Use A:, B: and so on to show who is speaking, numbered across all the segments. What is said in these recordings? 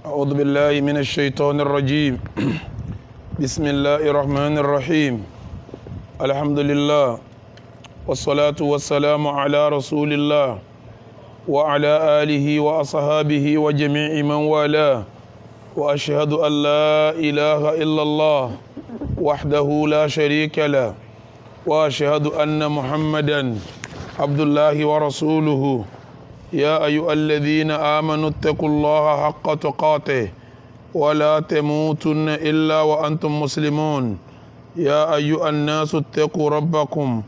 A: أعوذ بالله من الشيطان الرجيم بسم الله الرحمن الرحيم الحمد لله والصلاة والسلام على رسول الله وعلى آله وأصحابه وجميع من والاه وأشهد أن لا إله إلا الله وحده لا شريك له وأشهد أن محمدا عبد الله ورسوله يا أيها الذين آمنوا اتقوا الله حق تقاته ولا تموتن إلا وأنتم مسلمون يا أيها الناس اتقوا ربكم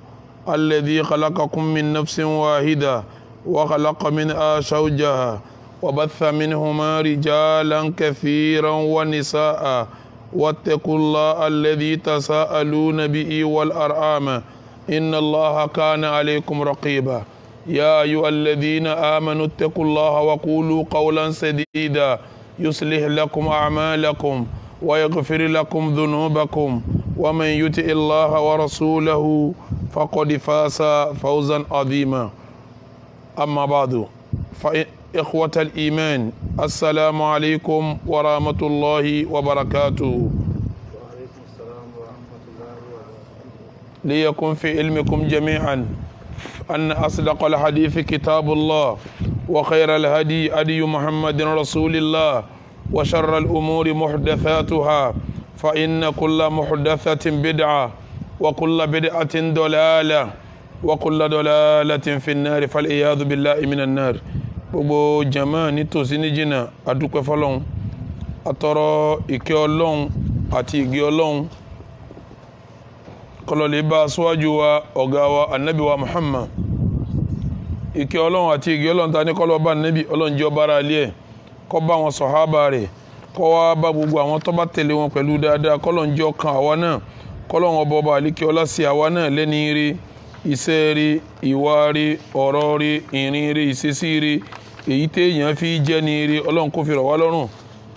A: الذي خلقكم من نفس واحدة وخلق منها زوجها وبث منهما رجالا كثيرا ونساء واتقوا الله الذي تساءلون به والأرحام إن الله كان عليكم رقيبا يا أيها الذين آمنوا اتقوا الله وقولوا قولا سديدا يصلح لكم أعمالكم ويغفر لكم ذنوبكم ومن يطع الله ورسوله فقد فاز فوزا عظيما أما بعد فإخوة الإيمان السلام عليكم ورحمة الله وبركاته.
B: وعليكم السلام ورحمة الله وبركاته.
A: ليكن في علمكم جميعا أن أصدق الحديث كتاب الله وخير الهدي هدي محمد رسول الله وشر الأمور محدثاتها فإن كل محدثة بدعة وكل بدعة ضلالة وكل ضلالة في النار فالعياذ بالله من النار. gbogbo jama nítòsí ní jìnnà adúpẹ́ fọ́lọ́run atọrọ ìkẹ́ Ọlọ́run àti ìgẹ́ Ọlọ́run kọlọ̀lẹ̀ bá aṣíwájú wa ọ̀gá wa annabi wa Muhammad ìkẹ́ Ọlọ́run àti ìgẹ́ Ọlọ́run ta ní kọlọ̀ bá annabi Ọlọ́run jẹ́ ọba ara alẹ́ kó bá wọn sọ̀hábà rẹ̀ kó wá bá gbogbo àwọn tó bá tẹ̀lé wọn pẹ̀lú dáadáa kọlọ̀n jẹ́ ọkàn àwa náà kọlọ̀n ọba àlíkẹ́ ọlá sí àwa náà lẹ́ni rí iṣẹ́ rí ìwà rí ọ̀rọ̀ rí ìrìn rí ìṣesí rí èyí téèyàn fi jẹ́ ní rí Ọlọ́run kó fi rọ̀ wá lọ́rùn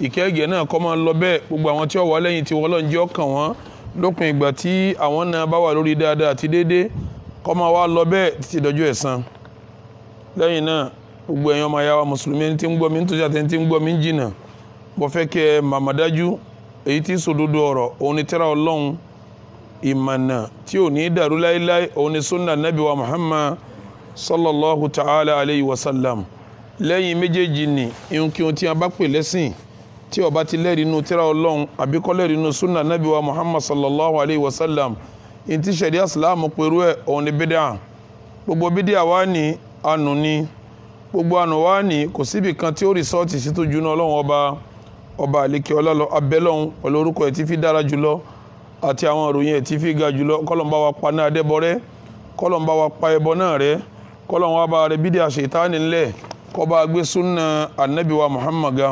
A: ìkẹ́gẹ́ náà kó máa lọ bẹ́ẹ̀ gbogbo àwọn tí ó wà lẹ́yìn tí Ọlọ́run jẹ́ ọkàn wọn lópin ìgbà tí àwọn náà bá wà lórí dáadáa àti déédéé kó máa wá lọ bẹ́ẹ̀ títí dọjọ́ ẹ̀san. lẹ́yìn náà gbogbo ẹ̀yàn ọmọ ayáwa mùsùlùmí tí ń gbọ́ mi nítòsí àti tí ń gbọ́ mi jìnnà mo fẹ́ kẹ́ màmádájú èyí tí sòdodo ọ̀rọ̀ òun ni tírà Ọlọ́run ìmọ̀nà tí ò ní dàrú láíláí òun ni sunna nabi wa Muhammad sallallahu ta'ala alayhi wa sallam. lẹ́yìn méjèèjì ni ihun kí ohun tí a bá pè lẹ́sìn tí ó bá ti lẹ́rìí inú tírà Ọlọ́run àbí kò lẹ́rìí inú sunna nabi wa Muhammad sallallahu alayhi wa sallam in ti ṣẹ̀ríà Islam pẹ̀lú ẹ̀ òun ni bídà. gbogbo bídà wá ní ànú ni gbogbo ànú wá ní kò síbi kan tí ó rìsọ́ọ̀tì sí tó juná Ọlọ́run ọba àlékè ọlá lọ abẹ́lọ́hún pẹ̀lú orúkọ ẹ̀ tí fi dára jùlọ àti àwọn ìròyìn ẹ̀ tí fi ga jùlọ kọ́lọ́n bá wa pa náà dẹ́bọ rẹ́ kọ́lọ́n bá wa pa ẹbọ náà rẹ́ kọ́lọ́n wa bá rẹ bídà ṣètánì ńlẹ̀ kó bá gbé súnà ànábì wa Muhammad ga.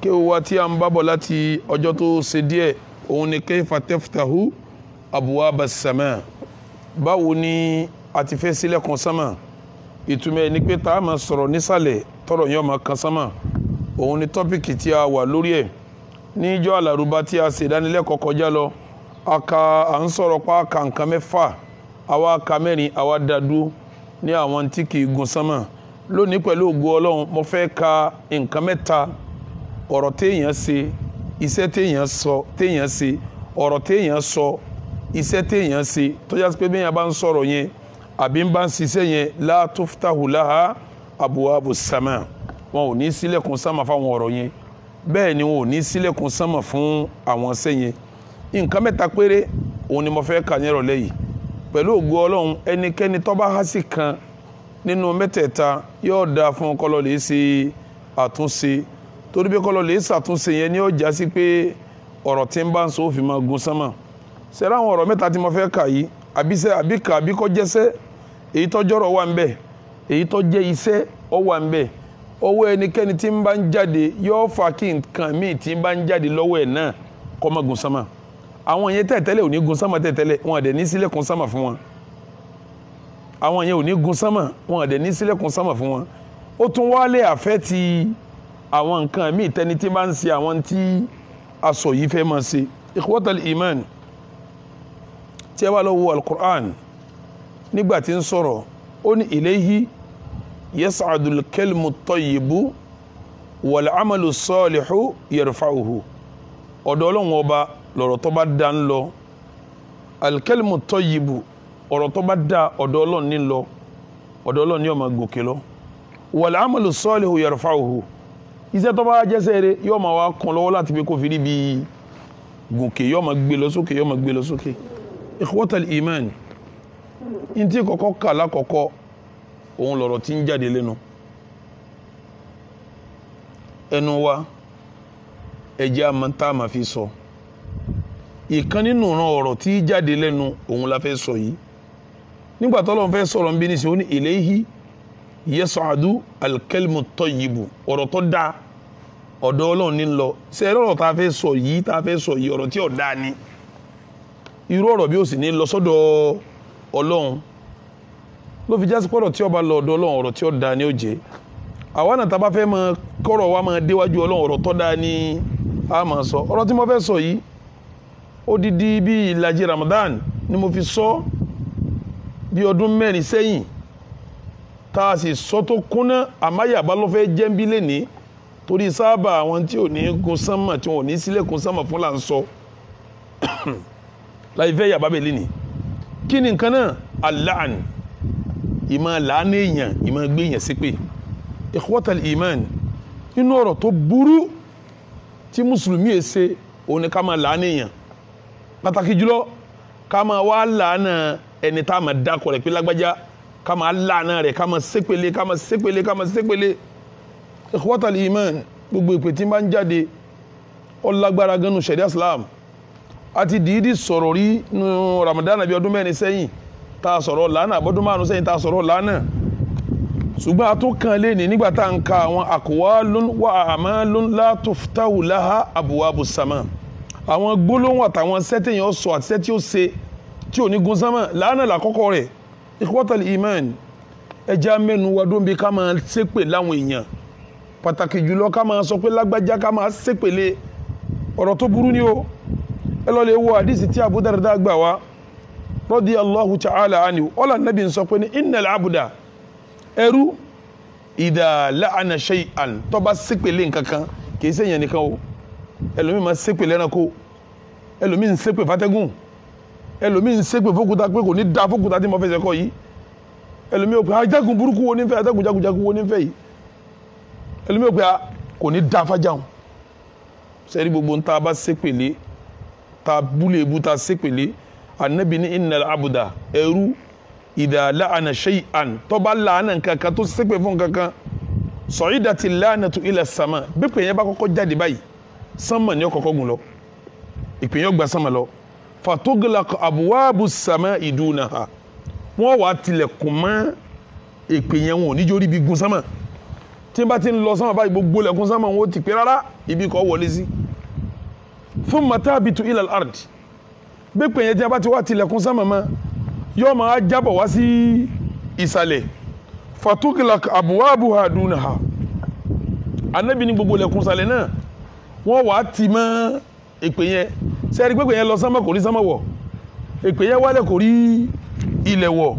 A: kí o wá tí a ń bábọ̀ láti ọjọ́ tó ṣe díẹ̀ òun ni kayfa taftahu abwaba as-sama. báwo ni a ti fẹ́ ṣílẹ̀kùn sámà ìtumọ̀ ẹ̀ ni pé tá a máa sọ̀rọ̀ nísàlẹ̀ tọrọ yẹn máa kan sámà òun ni tọ́pìkì tí a wà lórí ẹ̀ níjọ́ àlàrúbá tí a ṣe ìdánilẹ́kọ̀ọ́ kọjá lọ à ń sọ̀rọ̀ pa aka nǹkan mẹ́fà àwa aka mẹ́rin àwa dàdú ní àwọn tí kì í gun sánmà. lónìí pẹ̀lú ògo Ọlọ́run mo fẹ́ ka nǹkan mẹ́ta ọ̀rọ̀ téèyàn ṣe iṣẹ́ téèyàn ṣe ọ̀rọ̀ téèyàn sọ iṣẹ́ téèyàn ṣe tó jásí pé bẹ́ẹ̀ yẹn bá ń sọ̀rọ̀ yẹn àbí ń bá ń ṣiṣẹ́ yẹn la tuftahu laha abwabu sama. wọn ò ní ṣílẹ̀kùn sánmà fáwọn ọ̀rọ̀ yẹn bẹ́ẹ̀ ni wọn ò ní ṣílẹ̀kùn sánmà fún àwọn iṣẹ́ yẹn. nǹkan mẹ́ta péré òun ni mo fẹ́ kà ní ìrọ̀lẹ́ yìí pẹ̀lú ògo Ọlọ́run ẹnikẹ́ni tó bá há sí kan nínú mẹ́tẹ̀ẹ̀ta yóò dáa fún kọ́lọ́ lè ṣe àtúnṣe torí bí kọ́lọ́ lè ṣàtúnṣe yẹn ni ó já sí pé ọ̀rọ̀ tí ń bá ń sọ òfin máa gun sánmà. ṣẹ̀rá àwọn ọ̀rọ̀ mẹ́ta tí mo fẹ́ kà yìí àbíkọ́ jẹ́sẹ́ èyí tó jọ́rọ̀ wà ń bẹ̀ èyí tó jẹ́ iṣẹ́ ó wà ń bẹ̀ ọwọ́ ẹnikẹ́ni tí ń bá ń jáde yóò fà kí nǹkan míì tí ń bá ń jáde lọ́wọ́ ẹ̀ náà kó má gun sánmà. àwọn yẹn tẹ̀tẹ́lẹ̀ ò ní gun sánmà tẹ̀tẹ́lẹ̀ wọn àdẹ̀ ní sílẹ̀kùn sánmà fún wọn. àwọn yẹn ò ní gun sánmà wọn àdẹ̀ ní sílẹ̀kùn sánmà fún wọn. ó tún wálé àfẹ́ ti àwọn nǹkan míì tẹni tí bá ń ṣe àwọn tí aṣọ yìí fẹ́ máa ṣe. ikhwatal iman tí a bá lọ wo al-Qur'an nígbà tí ń sọ̀rọ̀ ó ní ilayhi yas'adul kalimu tayyibu wal amalu salihu yarfa'uhu ọ̀dọ̀ Ọlọ́run ọba lọ̀rọ̀ tó bá dá ń lọ al-kalimu tayyibu ọ̀rọ̀ tó bá dá ọ̀dọ̀ Ọlọ́run ní lọ ọ̀dọ̀ Ọlọ́run ní ó máa gòkè lọ wal amalu salihu yarfa'uhu iṣẹ́ tó bá jẹ́sẹ̀ rẹ̀ yóò máa wá kún lọ́wọ́ láti pé kó fi rí bí gòkè yóò máa gbé lọ sókè yóò máa gbé lọ sókè ikhwatal iman in tí kọ́kọ́ kà lákọ̀ọ́kọ́ òun lọ̀rọ̀ tí ń jáde lẹ́nu ẹnu wa ẹjẹ́ àmọ́ta ma fi sọ ìkan nínú ọ̀ràn ọ̀rọ̀ tí jáde lẹ́nu òun la fẹ́ sọ yìí nígbà t'Ọlọ́run fẹ́ sọ̀rọ̀ ń bí ní sí ó ní ilayhi yas'adu al-kalimu tayyibu ọ̀rọ̀ tó dá ọ̀dọ̀ Ọlọ́run ní lọ ṣe ọ̀rọ̀ tá fẹ́ sọ yìí ọ̀rọ̀ tí ó dá ni irú ọ̀rọ̀ bí ó sì ní lọ sọ́dọ̀ Ọlọ́run ló fi jásí pọ̀rọ̀ tí ó bá lọ ọ̀dọ̀ Ọlọ́run ọ̀rọ̀ tí ó dá ni ó jẹ́ àwọn náà tá bá fẹ́ mọ kọ́rọ̀ wa máa déwájú Ọlọ́run ọ̀rọ̀ tó dá ni a máa sọ ọ̀rọ̀ tí mo fẹ́ sọ yìí odidi bí ìlàjì Ramadan ni mo fi sọ bí ọdún 4 sẹ́yìn tá a sì sọ tó kúnná àmáyàbá ló fẹ́ jẹ́ ń bí lẹ́ni torí sábà àwọn tí ò ní gun sánmà tí wọn ò ní sílẹ̀kùn sánmà fún là ń sọ láì fẹ́ yàbá bẹ̀ lẹ́ni kí ni nǹkan náà aláàn ìmọ̀ làánà èèyàn ìmọ̀ gbé èèyàn sí pé ikhwatal iman nínú ọ̀rọ̀ tó burú tí mùsùlùmí ẹ̀ ṣe òun ni ká máa làánà èèyàn pàtàkì jùlọ ká máa wá làánà ẹni tá a máa dákọ̀ rẹ̀ pé lágbájá ká máa làánà rẹ̀ ká máa ṣépele ká máa ṣépele ká máa ṣépele ikhwatal iman gbogbo ìpè tí bá ń jáde ó lágbára ganu sharia islam àti dìídì sọ̀rọ̀ rí nu Ramadan bí ọdún 4 sẹ́yìn tá a sọ̀rọ̀ làánà bọ́dún 5 sẹ́yìn tá a sọ̀rọ̀ làánà ṣùgbọ́n a tún kàn lé ní nígbà tá ń ka àwọn aqwalun wa a'malun la tuftahu laha abwabus sama àwọn gbólóhùn àtàwọn sẹ́tẹ̀yàn sọ àti sẹ́tí ó ṣe tí ò ní gun sánmà làánà làkọ́kọ́ rẹ̀ ikhwatal iman ẹja mẹ́nu wa dóbi ká máa ṣépè láwọn èèyàn pàtàkì jùlọ ká máa sọ pé lágbájá ká máa ṣépèlé ọ̀rọ̀ tó burú ni ó ẹ lọ lè wo àdísì tí Abu Darda gbà wá radiyallahu ta'ala anhu ọlá nàbí ń sọ pé ní innal abda ẹrú idha la'ana shay'an tó bá ṣépèlé nǹkankan kìí sẹ́yìn nìkan o ẹlòmí ma ṣépèlé ẹranko ẹlòmí ń ṣépè fátẹ́gùn ẹlòmí ń ṣépè fókúta pé kò ní dá fókúta tí mo fẹ́ sẹ́kọ̀ yìí ẹlòmí ò pé ajágun burúkú wo nífẹ̀ẹ́ ajágun jagunjagun wo nífẹ̀ẹ́ yìí ẹlòmí ò pé kò ní dá fájáhùn sẹ́rí gbogbo ń ta bá ṣépèlé ta búlé ta ṣépèlé Ànábì ní innal abda ẹrú idha la'ana shay'an tó bá la'ana nǹkankan tó ṣépè fún nǹkankan sa'idati la'natu ila sama bí pè yẹn bá kọ́kọ́ jáde báyìí sánmà ní ó kọ́kọ́ gùn lọ ìpè yẹn gba sánmà lọ fatuglaq abwabu sama'i dunaha wọ́n wà tilẹ̀kùn mọ́ ìpè yẹn wọn ò ní jórí bí gun sánmà tí bá ti ń lọ sánmà báyìí gbogbo lẹ̀kùn sánmà wọn ó ti pé rárá ibi kọ́ wọlé sí thumma tabitu ila al-ard bí pè yẹn tí a bá ti wá tilẹ̀kùn sánmà mọ́ yóò máa jábọ̀ wá sí ìsàlẹ̀ fatuglaq abwabuha dunaha Ànábì ní gbogbo lẹ̀kùn ìsàlẹ̀ náà wọ́n wà á ti mọ́ èpè yẹn sẹ́ẹ̀rí pé yẹn lọ sánmà kò rí sánmà wọ̀ èpè yẹn wálẹ̀ kò rí ilẹ̀ wọ̀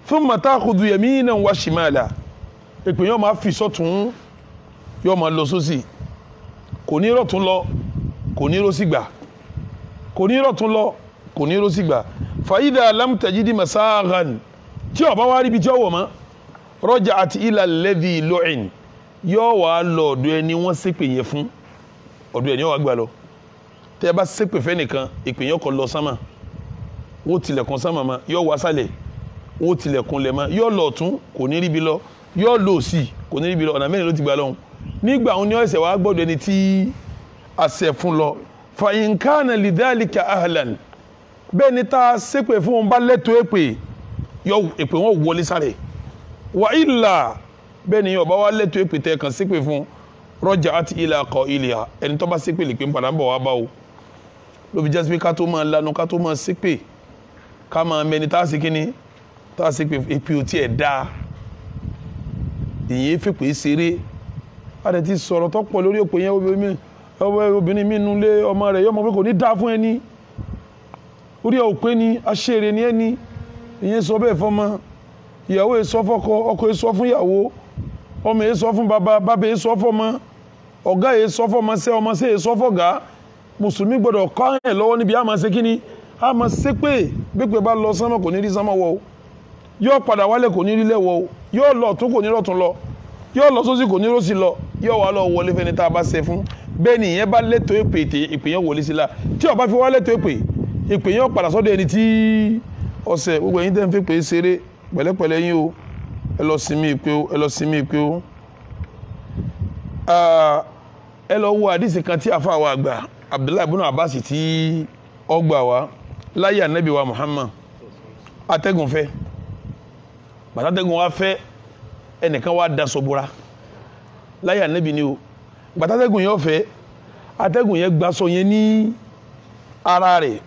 A: thumma ta'khudhu yaminan wa shimala èpè yẹn máa fi sọ́tún yóò máa lọ sósì kò ní rọ̀tún lọ kò ní rósì gbà kò ní rọ̀tún lọ kò ní rósì gbà fa idha lam tajidi masaghan tí ó bá wá rí ibi tí ó wọ̀ mọ́ raja'at ila alladhi lu'in yóò wá lọ ọ̀dọ̀ ẹni wọ́n ṣépè yẹn fún ọ̀dọ̀ ẹni wọ́n gbà lọ tẹ́ ẹ bá ṣépè fẹ́ nìkan ìpè yẹn kọ́ lọ sánmà wọ́n tilẹ̀kùn sánmà ma yóò wá sálẹ̀ wọ́n tilẹ̀kùn lẹ̀ ma yóò lọ ọ̀tún kò ní ríbi lọ yóò lọ òsì kò ní ríbi lọ ọ̀nà mẹ́rin ló ti gbà lọ́hùn nígbà òun ni ọ̀sẹ̀ wàá gbọ́dọ̀ ẹni tí àṣẹ fún lọ fa in kana lidhalika ahlan bẹ́ẹ̀ ni tá a ṣépè fún wọn bá lẹ́tọ̀ọ́ èpè yọ èpè wọn wọlé sáré wa illa bẹ́ẹ̀ ni ọba wa lẹ́tọ̀ọ́ èpè tẹ́ kàn ṣépè fún raja'at ila qa'iliha ẹni tó bá ṣépè lè pé ń padà ń bọ̀ wá bá o ló fi jẹ́ sí pé ká tó máa lanu ká tó máa ṣépè ká máa mẹni tá a ṣe kíni tá a ṣépè èpè ò tiẹ̀ dáa ìyẹn fèpè ṣeré a dẹ̀ ti sọ̀rọ̀ tó pọ̀ lórí òpè yẹn obìnrin mi nulẹ̀ ọmọ rẹ̀ yọmọ pé kò ní dáa fún ẹni orí ẹ̀ ò pé ni aṣèrè ni ẹni ìyẹn sọ bẹ́ẹ̀ fọmọ ìyàwó ẹ̀ sọ fọ́kọ ọkọ ẹ̀ sọ fún ìyàwó ọmọ ẹ̀ sọ fún bàbá bàbá ẹ̀ sọ fọmọ ọ̀gá yìí sọ́fọ́ ọmọọṣẹ́ yìí sọ́fọ́ gá mùsùlùmí gbọ́dọ̀ kọ́ ẹ̀ lọ́wọ́ níbi àmọ́ ṣe kíni àmọ́ ṣe pé gbépè bá lọ sánmọ̀ kò ní rí sánmọ̀ wọ̀ o yóò padà wálé kò ní rí lẹ́wọ̀ o yóò lọ tó kò ní rọ̀tún lọ yóò lọ sósì kò ní rọ̀sì lọ yóò wá lọ wọlé fẹ́ni tá a bá ṣe fún bẹ́ẹ̀ ni ìyẹn bá lẹ́tọ̀ọ́ èpè ìpè yẹn wọlé sí la tí ó bá fi wá lẹ́tọ̀ọ́ ìpè yẹn padà sọ́dọ̀ ẹni tí ọ̀sẹ̀ gbogbo ẹ̀yin tẹ́ ń fi pè é ṣeré pẹ̀lẹ́pẹ̀lẹ́ yín o ẹ lọ sinmi ìpè o ẹ lọ sinmi ìpè o ẹ lọ wo àdìsí kan tí àfa wa àgbà Abdullahi ibn Abbas tí ọgbà wa láyé anabi wa Muhammad atẹ́gùn fẹ́ bàtàtẹ́gùn wa fẹ́ ẹnìkan wa daṣọ bora láyé anabi ni o bàtàtẹ́gùn yẹn fẹ́ atẹ́gùn yẹn gbaṣọ yẹn ní ara rẹ̀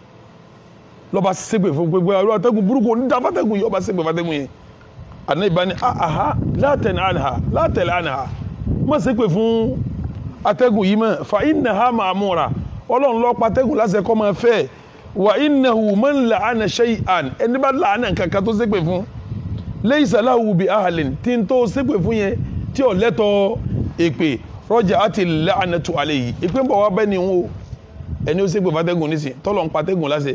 A: lọ́ba ṣépè fún gbogbo àwọn atẹ́gùn burúkú onídàáfàtẹ́gùn yẹn ọba ṣépè fàtẹ́gùn yẹn anabi bá ní aha látẹ̀lẹ̀ àná má ṣépè fún atẹ́gùn yìí mọ́ fa innaha ma'mura ọlọ́run ló pa atẹ́gùn láṣẹ kó máa fẹ́ wa innahu man la'ana shay'an ẹni bá làánà kankan tó ṣépè fún laysa lahu bi ahlin tí n tó ṣépè fún yẹn tí ò lẹ́tọ̀ èpè raja'ati la'natu alayhi èpè ń bọ̀ wá bẹ́ẹ̀ ni wọn o ẹni ó ṣépè fàtẹ́gùn nísìn tọ́lọ̀ ń pa atẹ́gùn láṣẹ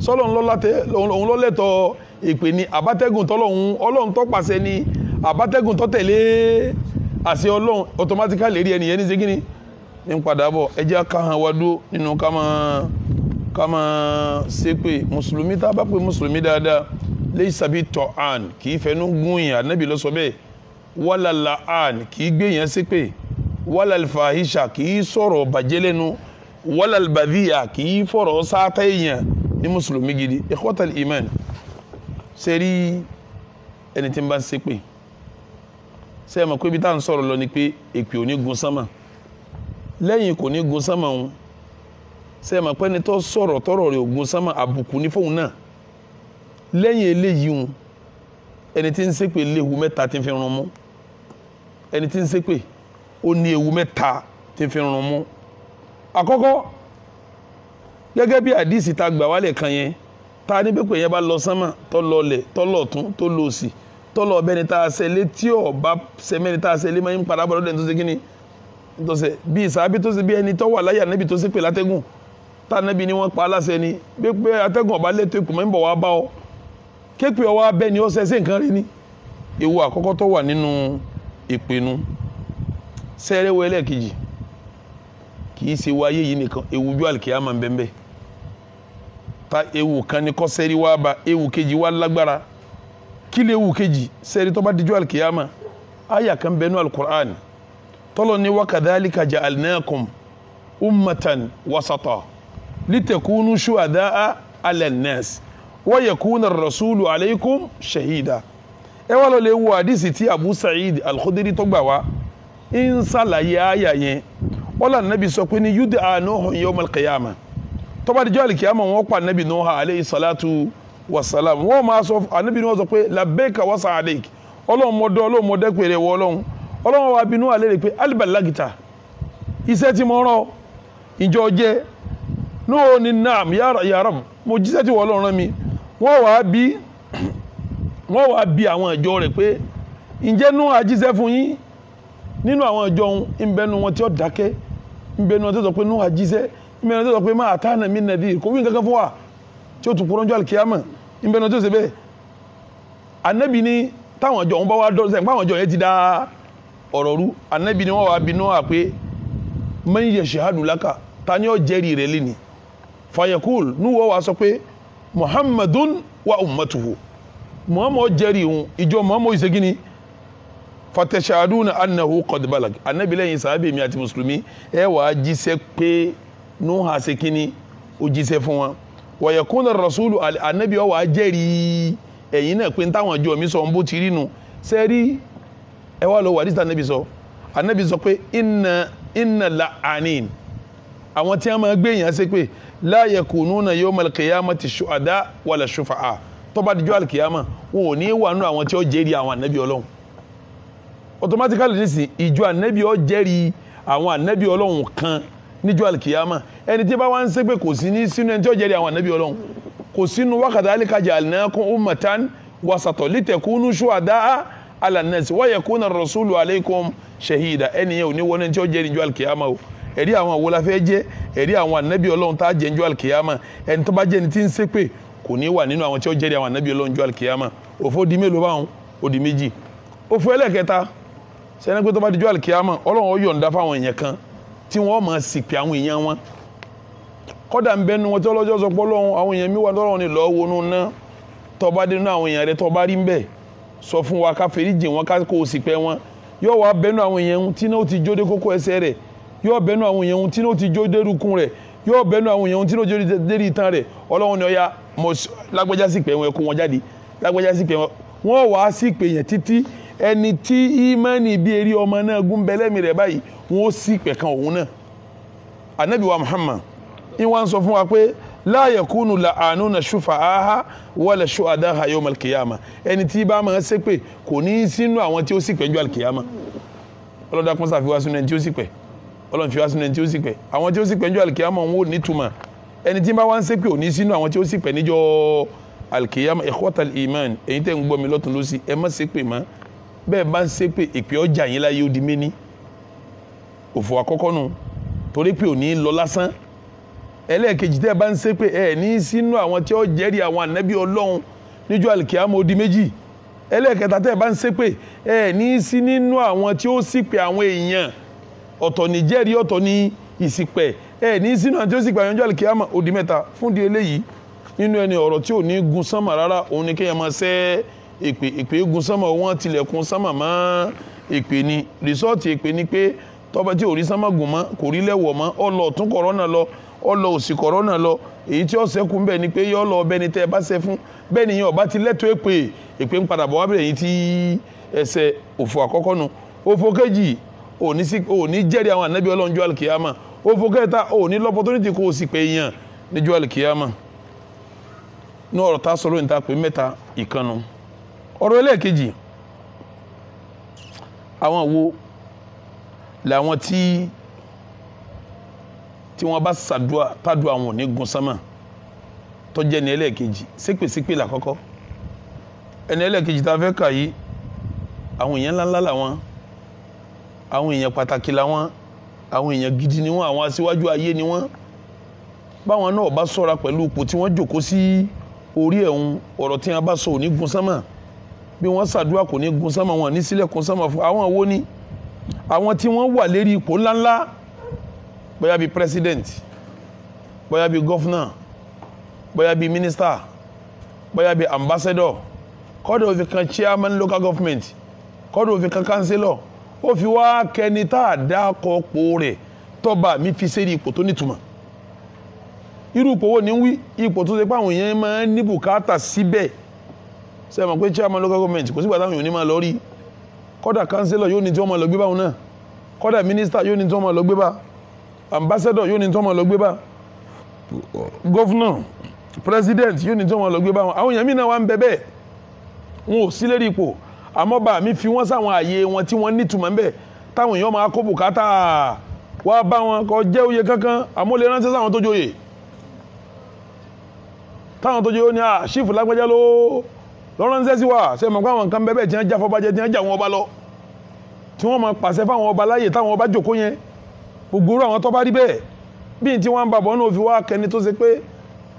A: òun ló lẹ́tọ̀ èpè ni àbátẹ́gùn ọlọ́run tó pàṣẹ ni àbátẹ́gùn tó tẹ̀lé àṣẹ ọlọ́run automatically rí ẹnìyẹn ní ṣégíní ní padà bọ̀ ẹjẹ́ káhàn wá dúró nínú ká máa ṣépè mùsùlùmí tá a bá pè mùsùlùmí dáadáa laysa bi ta'an kì í fẹnu gún yàn ànábì ló sọ bẹ́ẹ̀ wala la'an kì í gbé yàn ṣépè wala al-fahisha kì í sọ̀rọ̀ bàjẹ́ lẹ́nu wala al-badhi'a kì í fọ̀rọ̀ sáátá èèyàn ní mùsùlùmí gidi ikhwatal iman sẹ́rí ẹni tí ń bá ń ṣépè sẹ́yìn mọ̀ pé ibi tá à ń sọ̀rọ̀ lọ ni pé èpè ò ní gun sánmà lẹ́yìn kò ní gun sánmà òun sẹ́yìn mọ̀ pé ẹni tó sọ̀rọ̀ tọ̀rọ̀ rẹ̀ ò gun sánmà àbùkù ní fóun náà lẹ́yìn eléyìí òun ẹni tí ń ṣépè léwu mẹ́ta tí ń fi rún mú ẹni tí ń ṣépè ó ní ewu mẹ́ta tí ń fi rún mú àkọ́kọ́ gẹ́gẹ́ bí àdìsí ta gbà wálẹ̀ kan yẹn ta ní pé yẹn bá lọ sánmà tó lọ lẹ̀ tó lọ tún tó lọ òsì tọ́lọ̀ ọbẹ̀ ni tá a ṣẹlẹ̀ tí ọba sẹ́mẹ́ni tá a ṣẹlẹ̀ máa ń padà bọ̀ lọ́dẹ̀ tó ṣe kíni tó ṣe bí ìsàbí tó ṣe bí ẹni tó wà láyà níbi tó ṣe pè látẹ́gùn tá a níbi ni wọ́n pa aláṣẹ ni pé atẹ́gùn ọba lẹ́tọ́ ìpò máa ń bọ̀ wá bá ọ kéèpé ọwọ́ abẹ́ ni ó ṣe ṣe nǹkan rí ni ewu àkọ́kọ́ tó wà nínú ìpinnu sẹ́rẹ́wọ́ ẹlẹ́ẹ̀kejì kì í ṣe wáyé yìí nìkan ewu bí àlìkìyámà ń bẹ́ẹ̀ ta ewu kan ni kọ́ sẹ́rí wá bá ewu kejì wá lágbára kílẹ̀ ewu kejì sẹ́rí tó bá dijú alkiyama aya kan bẹnu alkur'an tọ́lọ̀ ní wa kadhalika ja'alnakum ummatan wasata litakunu shuhada'a 'ala an-nas wa yakuna ar-rasulu 'alaykum shahida ẹ wá lọ lè wo àdìsí tí Abu Sa'id al-Khudri tó gbà wá ń sàlàyé aya yẹn wọ́n là nàbì sọ pé ní yud'a Nuhun yawm al-qiyama tó bá dijú alkiyama wọ́n pa nàbì Nuh alayhi salatu wasalam wọn máa sọ anabi ni wọn sọ pé labẹ́ka wasa aleik ọlọ́run mọ́dọ́ ọlọ́run mọ́dẹ́ pèrè wọ ọlọ́run wa bínú alẹ́ rẹ̀ pé alibalagita iṣẹ́ tí mo rán ìjọ jẹ́ nóò ní naam yàrá mo jíṣẹ́ tí wọ́n ọlọ́run rán mi wọ́n wàá bí àwọn ìjọ rẹ̀ pé ǹjẹ́ nú àjíṣẹ́ fún yín nínú àwọn ìjọ ìbẹnu wọn tí ó dákẹ́ ìbẹnu wọn tó sọ pé nú àjíṣẹ́ ìbẹnu wọn tó sọ pé máa tánà mí nàdí kò wí nǹkan fún wa tí ó tún kúrọ́njọ́ alkiyama ìbẹ̀nà tó ṣe bẹ́ẹ̀ anabi ni táwọn ọjọ́ wọn bá wá dọ́ sẹ́yìn páwọn ọjọ́ yẹn ti dá ọ̀rọ̀ rú anabi ni wọ́n wá bínú wà pé man yashhadu laka ta ni ó jẹ́rìí rẹ̀ lẹ́ni fayakul núwọ́ wa sọ pé muhammadun wa ummatuhu muhammad jẹ́rìí òun ìjọ muhammad ìṣègìní fatashaduna annahu qad balag anabi lẹ́yìn sàábẹ̀ mi àti mùsùlùmí ẹ wàá jíṣẹ́ pé Nuha ṣe kíní ó jíṣẹ́ fún wọn wàyẹ̀kúnà rasúlù ànábì ọwà jẹ́rìí ẹ̀yìn náà pé táwọn ọjọ́ mi sọ ń bó ti rí nu sẹ́rí ẹ wá lọ wàdísà ànábì sọ pé inna la'anin àwọn tí a máa gbé èèyàn ṣe pé la yakununa yawmal qiyamati shuhada wala shufa'a tó bá dijọ́ alkiyama wọn ò ní wà nù àwọn tí ó jẹ́rìí àwọn ànábì ọlọ́run automatically nísìn ìjọ ànábì ó jẹ́rìí àwọn ànábì ọlọ́run kan níjọ́ alkiyama ẹni tí bá wá ń ṣe pé kò sí ní sínú ẹni tí ó jẹ́rìí àwọn ànábì ọlọ́run kò sínú wa kadhalika ja'alnakum ummatan wasata litakunu shuhada'a ala nasi wa yakuna rasulu alaykum shahida ẹni yẹn ò ní wọnú tí ó jẹ́ níjọ́ alkiyama o ẹ̀rí àwọn wo la fẹ́ jẹ́ ẹ̀rí àwọn anabi Ọlọ́run tá jẹ́ níjọ́ alkiyama ẹni tó bá jẹ́ ní tí ń ṣépè kò ní wà nínú àwọn tí ó jẹ́ àwọn anabi Ọlọ́run níjọ́ alkiyama òfò di mélòó báwọn ó di méjì òfò ẹlẹ́kẹta sẹ́ni pé tó bá di níjọ́ alkiyama Ọlọ́run ó yọ̀ǹda fáwọn èèyàn kan tí wọ́n máa ṣìpẹ̀ àwọn èèyàn wọn kọ́dà ń bẹnu wọn tí ọlọ́jọ́ sọ pé Ọlọ́run àwọn èèyàn mi wà lọ́rùn ni lọ́ọ́ wọnú ná tó bá dé nínú àwọn èèyàn rẹ tó bá rí ń bẹ̀ sọ fún wa ká fèríjì wọn ká kó o ṣìpẹ̀ wọn yóò wá bẹnu àwọn èèyàn tí náà ti jó dé kókó ẹsẹ̀ rẹ̀ yóò bẹnu àwọn èèyàn tí náà ti jó dé rúkún rẹ̀ yóò bẹnu àwọn èèyàn tí náà jó dé ìtàn rẹ̀ Ọlọ́run ni ọya lágbájá ṣìpẹ̀ wọn ẹ kó wọn jáde lágbájá ṣìpẹ̀ wọn wọ́n wá ṣìpẹ̀ yẹn títí ẹni tí ìmánì bí eré ọmọ náà gún bẹ́lẹ́mì rẹ̀ báyìí wọ́n ṣìpẹ̀ kan òun náà Ànábì wa Muhammad ìwọ́n sọ fún wa pé la yakunu la'anuna shufa'aha wala shuhadaha yawm al-qiyamah ẹni tí bá máa ṣépè kò ní sínú àwọn tí ó ṣìpẹ̀ níjọ́ al-qiyamah ọlọ́dà kún sàfihàn sínú ẹni tí ó ṣìpẹ̀ ọlọ́run fi wá sínú ẹni tí ó ṣìpẹ̀ àwọn tí ó ṣìpẹ̀ níjọ́ al-qiyamah wọn ò ní túmọ̀ ẹni tí bá wá ń ṣépè ò ní sínú àwọn tí ó ṣìpẹ̀ níjọ́ al-qiyamah ikhwatal iman èyí tẹ́ ń gbọ́ mi lọ́tún lọ́sí ẹ má ṣépè mọ́ bẹ́ẹ̀ bá ń ṣépè ìpè ọjà yín láyé ó di méní òfò àkọ́kọ́ nù torí pé ò ní lọ lásán ẹlẹ́ẹ̀kejì tẹ́ bá ń ṣépè ẹ̀ ní sínú àwọn tí ó jẹ́rìí àwọn ànábì Ọlọ́run níjọ́ àlìkìyámà ó di méjì ẹlẹ́ẹ̀kẹta tẹ́ bá ń ṣépè ẹ̀ ní sí nínú àwọn tí ó ṣìpẹ̀ àwọn èèyàn ọ̀tọ̀ ní jẹ́rìí ọ̀tọ̀ ní ìṣìpẹ̀ ẹ̀ ní sínú àwọn tí ó ṣìpẹ̀ àwọn níjọ́ àlìkìyámà ó di mẹ́ta fún di eléyìí nínú ẹni ọ̀rọ̀ tí ò ní gun sánmà rárá òun ni kéèyàn máa ṣẹ́ èpè gun sánmà wọn tilẹ̀kùn sánmà mọ́ èpè ni rìsọ́ọ̀tì èpè ni pé tọ́ba tí ò rí sánmà gùn mọ́ kò rí lẹ́wọ̀ mọ́ ọ lọ ọ̀tún kọ̀rọ́nà lọ ọlọ òsì kọ̀rọ̀nà lọ èyí tí ó ṣẹ́kù ń bẹ̀ ni pé yọ́ lọ ọbẹ̀ ni tẹ́ ẹ bá ṣe fún bẹ́ẹ̀ ni yẹn ọba ti lẹ́tọ̀ èpè ń padà bọ̀ wá bẹ̀rẹ̀ yìí tí ẹsẹ̀ òfò àkọ́kọ́ nu òfò kejì òní jẹ́rìí àwọn ànábì Ọlọ́run níjọ́ àlìkìyámà òfò kẹta òní lọ́pọ̀tọ́nìtì kò sì pé èèyàn níjọ́ àlìkìyámà ní ọ̀rọ̀ tá a sọ̀rọ̀ níta pé mẹ́ta ìkànnù ọ̀rọ̀ ẹlẹ́ẹ̀kejì àwọn wo làwọn tí wọ́n bá ṣàdúà tádùá àwọn ní gun sánmà tó jẹ́ ní ẹlẹ́ẹ̀kejì ṣépèṣépè làkọ́kọ́ ẹni ẹlẹ́ẹ̀kejì tá a fẹ́ kà yìí àwọn èèyàn ńláńlá làwọn àwọn èèyàn pàtàkì làwọn àwọn èèyàn gidi ni wọ́n àwọn aṣíwájú ayé ni wọ́n báwọn náà bá ṣọ́ra pẹ̀lú ipò tí wọ́n jòkó sí orí ẹ̀hún ọ̀rọ̀ tí wọ́n bá sọ ò ní gun sánmà bí wọ́n ṣàdúà kò ní gun sánmà wọn ní sílẹ̀kùn sánmà fún àwọn wo ni àwọn tí wọ́n wà lérí ipò ńláńlá bóyá bí president bóyá bí governor bóyá bí minister bóyá bí ambassador kọ́dọ̀ òfin kan chairman local government kọ́dọ̀ òfin kan councillor ó fi wá kẹni tá a dá kọ́pọ̀ rẹ̀ tọ́ba mi fi sérí ipò tó nítumọ̀ irú ipò wo ni wí ipò tó ṣe pé àwọn èèyàn máa ń ní bùkátà síbẹ̀ ṣe mọ̀ pé chairman local government kò sígbà táwọn èèyàn ní máa lọ rí kọ́dà councillor yóò ní tí wọ́n máa lọ gbé báwọn náà kọ́dà minister yóò ní tí wọ́n máa lọ gbé bá ambassador yóò ní tí wọ́n máa lọ gbé bá governor president yóò ní tí wọ́n máa lọ gbé bá wọn àwọn èèyàn mìíràn wà ń bẹ bẹ́ẹ̀ wọn ò sí lérí ipò àmọ́ bá mi fi wọ́n sáwọn ààyè wọn tí wọ́n nítumọ̀ ń bẹ táwọn èèyàn máa kó bùkátà wá bá wọn kó jẹ́ oyè kankan àmọ́ lè ránṣẹ́ sáwọn tó joyè táwọn tó joyè ó ní ṣífù lágbájá ló ránṣẹ́ sí wa ṣe mọ̀ pé àwọn nǹkan bẹ́ẹ̀ tí wọ́n já fọbajẹ tí wọ́n já wọn ọba lọ tí wọ́n máa pàṣẹ fáwọn ọba láyè táwọn ọba jòkó yẹn gbogbo àwọn tó bá rí bẹ́ẹ̀ bí tí wọ́n ń bàbọ̀ náà fi wá kẹni tó ṣe pé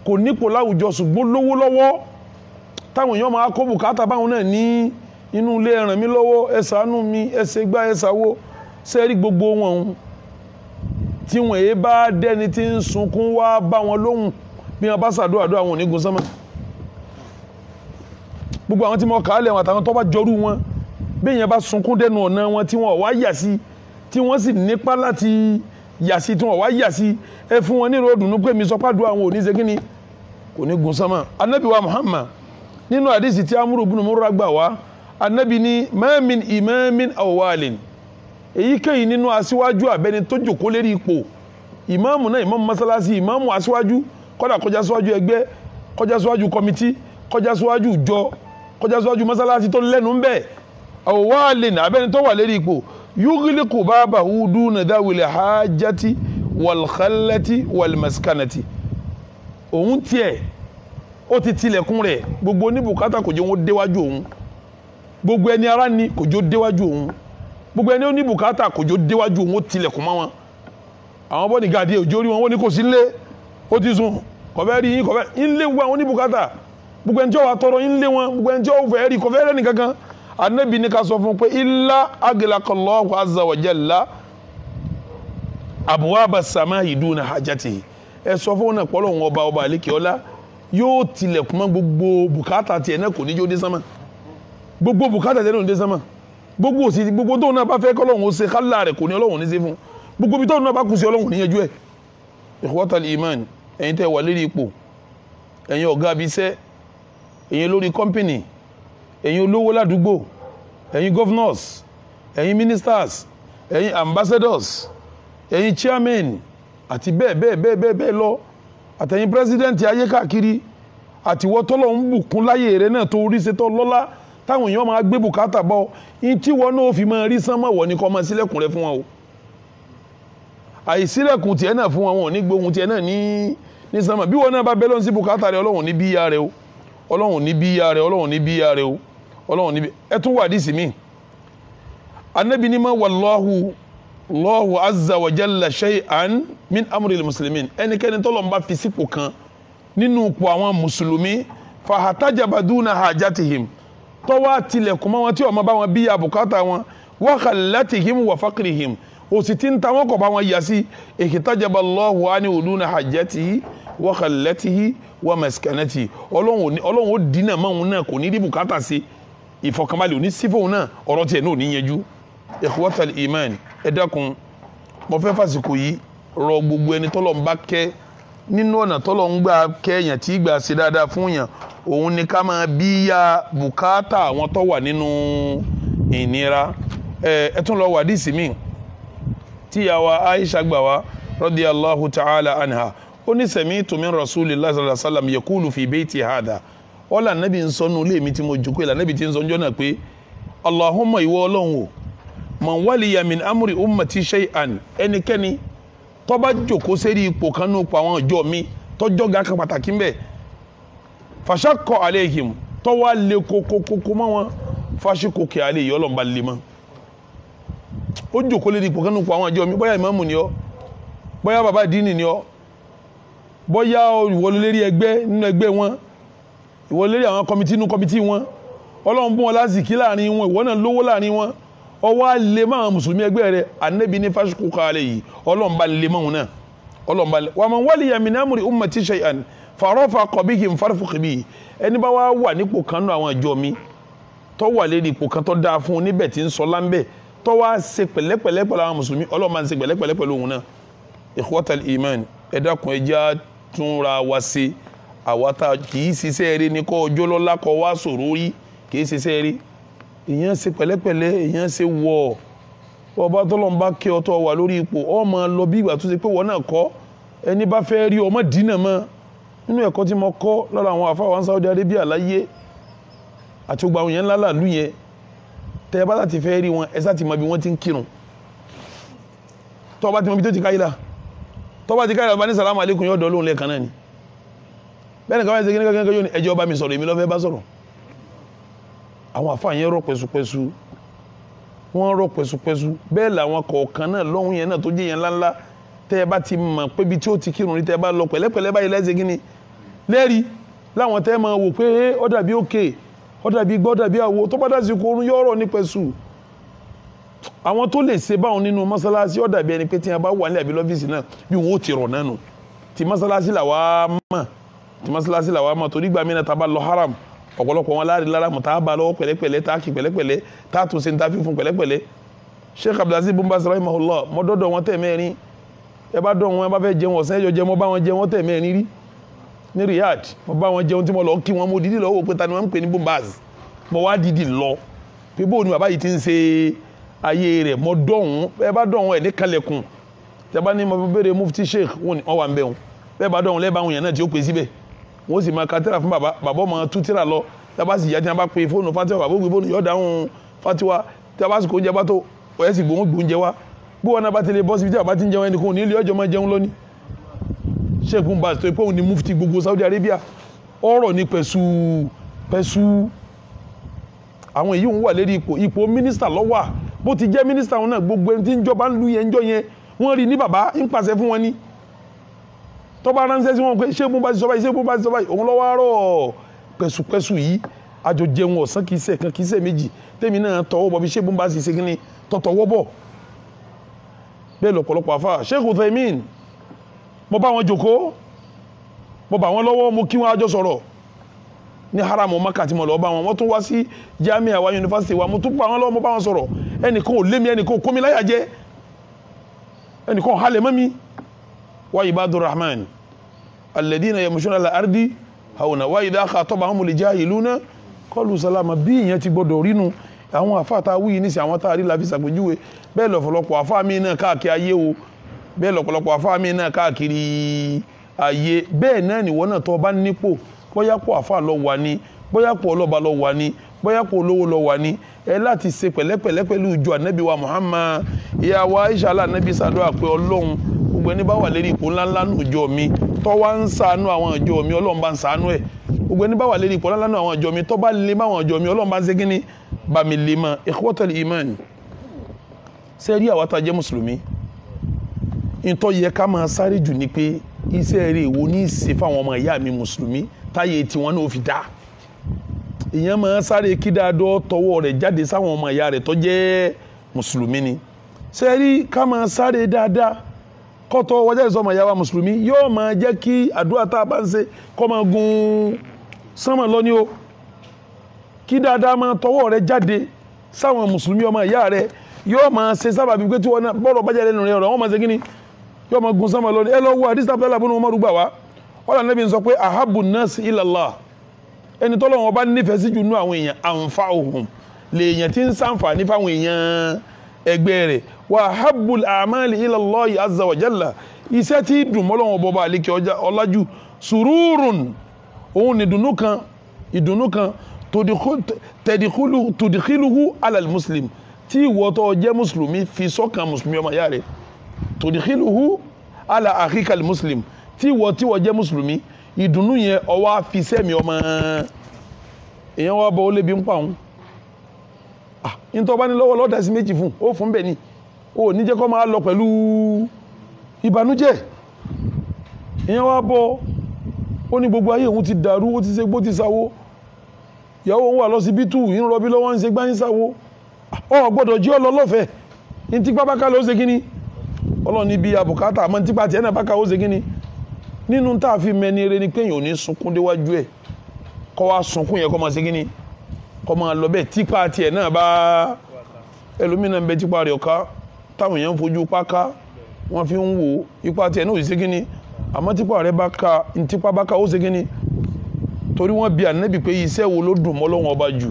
A: kò nípò láwùjọ ṣùgbọ́n lówó lọ́wọ́ táwọn èèyàn máa kó bùkátà báwọn náà ní inú ilé ẹ ràn mí lọ́wọ́ ẹ ṣàánú mi ẹ ṣe gbá ẹ ṣàwó sẹ́rí gbogbo wọn tí wọ́n èé bá dẹ́ni tí ń sunkún wá bá wọn lóhùn bí wọ́n bá ṣàdúrà àwọn onígun sánmà gbogbo àwọn tí wọ́n kà á lẹ̀ wọn àtàwọn tó bá jọrú wọn bí èèyàn bá sunkún dẹnu ọ̀nà wọn tí wọ́n wá yà sí tí wọ́n sì nípa láti yà sí tí wọ́n wá yà sí ẹ fún wọn ní ròdùnú pé mi sọ pàdúrà àwọn òní ṣe kíni kò ní gun sánmà anabi wa Muhammad nínú àdìsí tí amúrò bùnú múra gbà wá anabi ní ma min imamin awwalin èyíkéyìí nínú aṣíwájú abẹni tó jòkó lérí ipò ìmáàmù náà ìmáàmù masalasi ìmáàmù aṣíwájú kódà kọjá síwájú ẹgbẹ́ kọjá síwájú kọmitì kọjá síwájú ìjọ kọjá síwájú masalasi tó lẹ́nu ń bẹ awwalin abẹni tó wà lérí ipò yughliqu babahu duna dawil hajati wal khallati wal maskanati òun tiẹ̀ ó ti tilẹ̀kùn rẹ̀ gbogbo oníbùkátà kò jẹ́ wọn déwájú òun gbogbo ẹni ara ní kò jó déwájú òun gbogbo ẹni ó ní bùkátà kò jó déwájú òun ó tilẹ̀kùn mọ́ wọn àwọn bọ́ọ̀nì gàdí òjò rí wọn wọ́n ní kò sí lé ó ti sùn kọ̀fẹ́ rí yín kọ̀fẹ́ yín lé wọn ní bùkátà gbogbo ẹni tí ó wà tọrọ yín lé wọn gbogbo ẹni tí ó fẹ́ rí kọ̀fẹ́ rẹ́ nìkankan Ànábì ní ká sọ fún pé illa aghlaqallahu azza wa jalla abwaba samai duna hajatihi ẹ sọ fún náà pọ́lọ́ wọn ọba àlékè ọlá yóò tilẹ̀kùn mọ́ gbogbo bùkátà tiẹ̀ náà kò ní jó dé sánmà gbogbo bùkátà tiẹ̀ náà kò ní dé sánmà gbogbo òsì gbogbo tóun náà bá fẹ́ kọ́lọ́hún ó ṣe kálá rẹ̀ kò ní Ọlọ́hun ní ṣe fún gbogbo bí tóun náà bá kù sí Ọlọ́hun ní yanjú ẹ̀ ikhwatal iman ẹ̀yin tẹ́ wà lérí ipò ẹ̀yin ọ̀gá abisẹ́ ẹ̀yin lórí kọ́mpìnì ẹ̀yin olówó ládùúgbò ẹ̀yin governors ẹ̀yin ministers ẹ̀yin ambassadors ẹ̀yin chairmen àti bẹ́ẹ̀ lọ àtẹ̀yin president ayé káàkiri àti wọ́n tọ́lọ̀ ń bùkún láyé rẹ̀ náà tó rí ṣe tọ́ lọ́lá táwọn èèyàn máa gbé bùkátà bọ́ in tí wọ́n náà fi máa rí sánmọ̀ wọ̀ ní kọ́ máa sílẹ̀kùn rẹ̀ fún wọn o àìsílẹ̀kùn tiẹ̀ náà fún wọn wọn ní gbóhun tiẹ̀ náà ní sánmọ̀ bí wọ́n náà bá bẹ́lọ́n sí bùkátà rẹ̀ Ọlọ́hun ní bí yá rẹ̀ o Ọlọ́hun ní bí yá rẹ̀ Ọlọ́hun ní bí yá rẹ̀ o Ọlọ́hun ní bí ẹ tún wà dísì mí Ànábì ní ma wallahu Allahu azza wa jalla shay'an min amri muslimin ẹnikẹ́ni tọ́lọ̀ ń bá fi sípò kan nínú ipò àwọn mùsùlùmí fahatajaba duna hajatihim tọ́wọ́ tilẹ̀kùn mọ́ wọn tí ọmọ bá wọn bí àbùkátà wọn wa khallatihim wa faqrihim ó sì ti ń ta wọn kọ̀ bá wọn yà sí ihtajaba Allahu anhu duna hajatihi wa khallatihi wa maskanatihi Ọlọ́run ó dínà mọ́ òun náà kò ní rí bùkátà sí ìfọkànbalẹ̀ òní sífò òun náà ọ̀rọ̀ tiẹ̀ náà ò ní yanjú ikhwatal iman ẹ dákun mo fẹ́ fàsìkò yìí rọ gbogbo ẹni tọ́lọ̀ ń bá kẹ́ nínú ọ̀nà tọ́lọ̀ ń gbà kẹ́yàn tí gbà ṣe dáadáa fún yàn òun ni ká máa bí ya bùkátà àwọn tó wà nínú ìnira ẹ tún lọ wà díìsì míì tí yàwá Aisha gbà wá radiyallahu ta'ala anha ó ní sami'tu min rasulillahi sallallahu alaihi wasallam yaqulu fi bayti hadha ọ̀là nàbì ń sọ nù léèmí tí mo jòkó ìlà nàbì tí ń sọ njọ́ náà pé Allahumma ìwọ Ọlọ́run o man waliya min amri ummati shay'an ẹnikẹ́ni tó bá jókòó sérí ipò kan nù pa àwọn ìjọ mi tọ́jọ́ ga kan pàtàkì mbẹ́ fashaqqa alayhim tó wá lé kókókókó mọ́ wọn fashaqqa alayhi Ọlọ́run lè mọ́ ó jókòó lérí ipò kan nù pa àwọn ìjọ mi bóyá ìmáàmù ni ọ́ bóyá bàbá dínì ni ọ́ bóyá ìwọ lérí ẹgbẹ́ nínú ẹgbẹ́ wọn ìwọ lérí àwọn kọmitì nínú kọmitì wọn Ọlọ́run bùn wọn lásìkí láàrin wọn ìwọ náà lówó láàrin wọn ọwọ́ alẹ́ máa mùsùlùmí ẹgbẹ́ rẹ̀ Ànábì ní fashaqqa alayhi Ọlọ́run bá lè máa wọn náà Ọlọ́run bá lè wa man waliya min amri ummati shay'an farafaqa bihim farfuq bihi ẹni bá wà nípò kan náà àwọn ìjọ mi tó wà lérí ipò kan tó dáa fún un níbẹ̀ tí ń sọ láńbẹ̀ tó wá ṣe pẹ̀lẹ́pẹ̀lẹ́ pẹ̀lú àwọn mùsùlùmí Ọlọ́run máa ń ṣe pẹ̀lẹ́pẹ̀lẹ́ pẹ̀lú òun náà ikhwatal iman ẹ dákun ẹja túnra wa ṣe àwátá kì í ṣiṣẹ́ rí ní kọ́ ọjọ́ lọ́lá kọ́ wá sọ̀rọ̀ rí kì í ṣiṣẹ́ rí èèyàn ṣe pẹ̀lẹ́pẹ̀lẹ́ èèyàn ṣe wọ̀ ọba tọ́lọ́n bá kí ọtọ́ wà lórí ipò ọmọ lọ bí ìgbà tó ṣe pé wọ́n náà kọ́ ẹni bá fẹ́ rí ọmọ dínà mọ́ nínú ẹ̀kọ́ tí mo kọ́ lára àwọn àfáwọn Saudi Arabia láyé àti gbogbo àwọn yẹn ńlá làlú yẹn tẹ́ ẹ bá láti fẹ́ rí wọn ẹ sá ti mọ bí wọ́n ti ń kírun tọ́ bá ti mọ bí tó ti káyìlá tọ́ bá ti káyìlá bá ní sàlámù alaykum yóò dọ́ lóhùn lẹ́ẹ̀kan náà ni bẹ́ẹ̀ni káwọn ẹ̀sẹ̀ kíníkà yóò ní ẹjọ́ bá mi sọ̀rọ̀ èmi lọ́fẹ́ bá sọ̀rọ̀ àwọn àfáà yẹn rọ̀ pẹ̀sùpẹ̀sù wọ́n rọ̀ pẹ̀sùpẹ̀sù bẹ́ẹ̀ làwọn kọ̀ọ̀kan náà lọ́hùn yẹn náà tó jẹ́ yẹn ńláńlá tẹ́ ẹ bá ti mọ̀ pé bí tí ó ti kírun ní tẹ́ ẹ bá lọ pẹ̀lẹ́pẹ̀lẹ́ báyìí lẹ́sẹ̀ kíni lẹ́rìí láwọn tẹ́ ẹ máa wò pé ó dàbí òkè ó dàbí gbọ́ dàbí àwo tó bá dàsí kó orun yọ̀rọ̀ ní pẹ̀sù àwọn tó lè ṣe báwọn nínú mọ́sálásí ó dàbí ẹni pé tí wọ́n bá wà ní àbí lọ́fíìsì náà bí wọ́n ó ti rọ̀ náà nù tí mọ́sálásí làwa mọ̀ torí gbà mí náà tá a bá lọ haram ọ̀pọ̀lọpọ̀ wọn láàrin lára mọ̀ tá a bá lọ́wọ́ pẹ̀lẹ́pẹ̀lẹ́ tá a kì pẹ̀lẹ́pẹ̀lẹ́ tá a tún ṣe ń ta fífún pẹ̀lẹ́pẹ̀lẹ́ Sheikh Abdulaziz bin Baz rahimahullah mọ́ dọ́dọ̀ wọn tẹ̀ mẹ́rin ẹ bá dọ̀ wọn ẹ bá fẹ́ jẹun ọ̀sán ẹjọ́ jẹ mọ́ bá wọn jẹ wọn tẹ̀ mẹ́rin rí ní Riyadh mọ́ bá wọn jẹun tí mo lọ kí wọn mo dídì lọ́wọ́ pé ta ni wọ́n ń pè ní bin Baz mọ́ wá dídì lọ pé bóun ni bàbá yìí ti ń ṣe ayé rẹ̀ mọ́ dọ̀hún ẹ bá dọ̀hún ẹ̀ ní kalẹ̀kùn tẹ bá ní mo béèrè mufti Sheikh wọn wà ń bẹ̀ wọn bẹ́ẹ̀ bá dọ̀hún lẹ́ẹ̀ bá wọn yẹn náà tí ó pè síbẹ̀ wọ́n sì máa ka tírà fún bàbá ọmọ tú tírà lọ tábà sì yá tí wọ́n bá pe fóònù fatiwa bàbá ògbé fóònù yọ̀ọ́ dáhùn fatiwa tí a bá sì kó oúnjẹ bá tó ọ̀yẹ́ sì gbóúnjẹ wá bí wọn náà bá tẹ̀lé bọ́sibí tí a bá ti ń jẹun ẹnì kan ní ilé ọjọ́ máa jẹun lónìí Sheikh bin Baz tó yẹ pé òun ni mufti gbogbo Saudi Arabia ọ̀rọ̀ ní pẹ̀sù àwọn èyí ń wà lérí ipò mínísítà lọ́wọ́ bó ti jẹ́ mínísítà wọn náà gbogbo ẹni tí ń jọba ń lu yẹn ń jọ yẹn wọ́n rí ní bàbá ń pàṣẹ fún wọn ní tọ́ba ránṣẹ́ sí wọn pé ṣé bó bá ti sọ báyìí ṣé bó bá ti sọ báyìí òun lọ́wọ́ àárọ̀ pẹ̀sùpẹ̀sù yìí àjọ jẹun ọ̀sán kìí ṣe kan kìí ṣe méjì tèmi náà tọwọ́ bọ̀ bí ṣé bó bá ti ṣe kíní tọ̀tọ̀wọ́ bọ̀ bẹ́ẹ̀ lọ́pọ̀lọpọ̀ àfà Sheikh Uthaymin mo bá wọn jòkó mo bá wọn lọ́wọ́ mo kí wọn àjọ sọ̀rọ̀ ní haramu Maka tí mo lọ bá wọn wọ́n tún wá sí Jamia wa yunifásitì wa mo tún bá wọn lọ́wọ́ mo bá wọn sọ̀rọ̀ ẹnìkan ò lé mi ẹnìkan ò kó mi láyà jẹ ẹnìkan ò halẹ̀ mọ́ mi wa ibadur rahman alladhina yamshuna ala ardi hauna wa idha khatabahumul jahiluna qalu salama bí ìyẹn ti gbọdọ̀ rínu àwọn àfáàtà wíyí ní sí àwọn tààrí láfi sàpèjúwe bẹ́ẹ̀ lọ́pọ̀lọpọ̀ àfáà mi náà káàkiri ayé o bẹ́ẹ̀ lọ́pọ̀lọpọ̀ àfáà mi náà káàkiri ayé bẹ́ẹ̀ náà nìwọ náà tó bá nípò bóyá pọ̀ àfáà lọ wà ní bóyá pọ̀ ọlọ́ba lọ wà ní bóyá pọ̀ olówó lọ wà ní ẹ láti ṣe pẹ̀lẹ́pẹ̀lẹ́ pẹ̀lú ìjọ ànábì wa Muhammad ìyá wa Aisha ànábì sàdúrà pé ọlọ́run gbogbo ẹni bá wà lérí ipò ńláńlá nù ìjọ mi tó wá ń ṣàánú àwọn ìjọ mi ọlọ́run bá ń ṣàánú ẹ̀ gbogbo ẹni bá wà lérí ipò ńláńlá nù àwọn ìjọ mi tó bá lè má àwọn ìjọ mi ọlọ́run bá ń ṣe kíní bá mi lè mọ́ ikhwatal iman ṣe rí àwa tá jẹ́ mùsùlùmí ìtọ́ yẹ ká máa sáré jù ní pé iṣẹ́ rẹ̀ wo ní ìṣe fáwọn ọmọ ìyá mi mùsùlùmí táyé tiwọn náà fi dá ìyẹn máa sáré kí dáadọ́ tọwọ́ rẹ̀ jáde sáwọn ọmọ ìyá rẹ̀ tó jẹ́ mùsùlùmí ni ṣe rí ká máa sáré dáadáa kọ́tọ̀ wọ́jà ìsọmọ ìyá wa mùsùlùmí yóò máa jẹ́ kí àdúrà tá a bá ń ṣe kó máa gun sánmà lọ ní o kí dáadáa máa tọwọ́ rẹ̀ jáde sáwọn mùsùlùmí ọmọ ìyá rẹ̀ yóò máa ṣe sábàbí pé tí wọ́n náà bọ́rọ̀ bá jáde nínú rẹ̀ ọ̀rọ̀ wọ́n máa ṣe kíni yóò máa gun sánmà lọ ní ẹ lọ wo àdìsá pẹ́lá bínú ọmọ rúgbà wá ọ̀là Nábì sọ pé ahabbu nasi ila Allah ẹni tọ́lọ́wọ́n bá nífẹ̀ẹ́ sí jù nú àwọn èèyàn anfa'uhum lèèyàn tí ń ṣàǹfààní fáwọn èèyàn ẹgbẹ́ rẹ̀ wa ahabbul a'mali ila Allahi azza wa jalla iṣẹ́ tí dùn mọ́lọ́wọ́n bọba àlékè ọlájú sururun òun ni ìdùnnú kan tudikhiluhu alal muslim tí ìwọ tó jẹ́ mùsùlùmí fi sọ́kàn mùsùlùmí ọmọ ìyá rẹ̀ tudikhiluhu ala akhikal muslim tí ìwọ jẹ́ mùsùlùmí ìdùnnú yẹn ọwọ́ fi sẹ́mi ọmọ èèyàn wá bọ́ ó lébi ń pa òun nítorí bá ní lọ́wọ́ lọ́dà sí méjì fún ó fún bẹ́ẹ̀ ni ó ní jẹ́ kó máa lọ pẹ̀lú ìbànújẹ́ èèyàn wá bọ́ ó ní gbogbo ayé òun ti dàrú ó ti ṣe gbó ti sáwó ìyàwó òun wà lọ́sibítù ń rọbí lọ́wọ́ ń ṣe gbá ń sáwó ọ gbọ́dọ̀ jí ọ lọ lọ́fẹ̀ẹ́ ní tipa bákà ló ṣe kíní ọlọ́run níbi àbùkátà àmọ́ tipa tiẹ̀ náà bákà ó ṣe kíní nínú tá a fi mẹni eré ni pé èèyàn ò ní sunkún déwájú ẹ̀ kọ́ wá sunkún yẹn kọ́ máa ṣe kíní kọ́ máa lọ bẹ́ẹ̀ tipa tiẹ̀ náà bá ẹlòmínà ń bẹ tipa rẹ̀ ọ̀ká táwọn èèyàn ń fojú páká wọ́n fi ń wò ipa tiẹ̀ náà ò ṣe kíní àmọ́ tipa rẹ̀ bá ka tipa bákà ó ṣe kíní torí wọ́n bi ànábì pé iṣẹ́ wo ló dùn mọ́ Ọlọ́hun ọba jù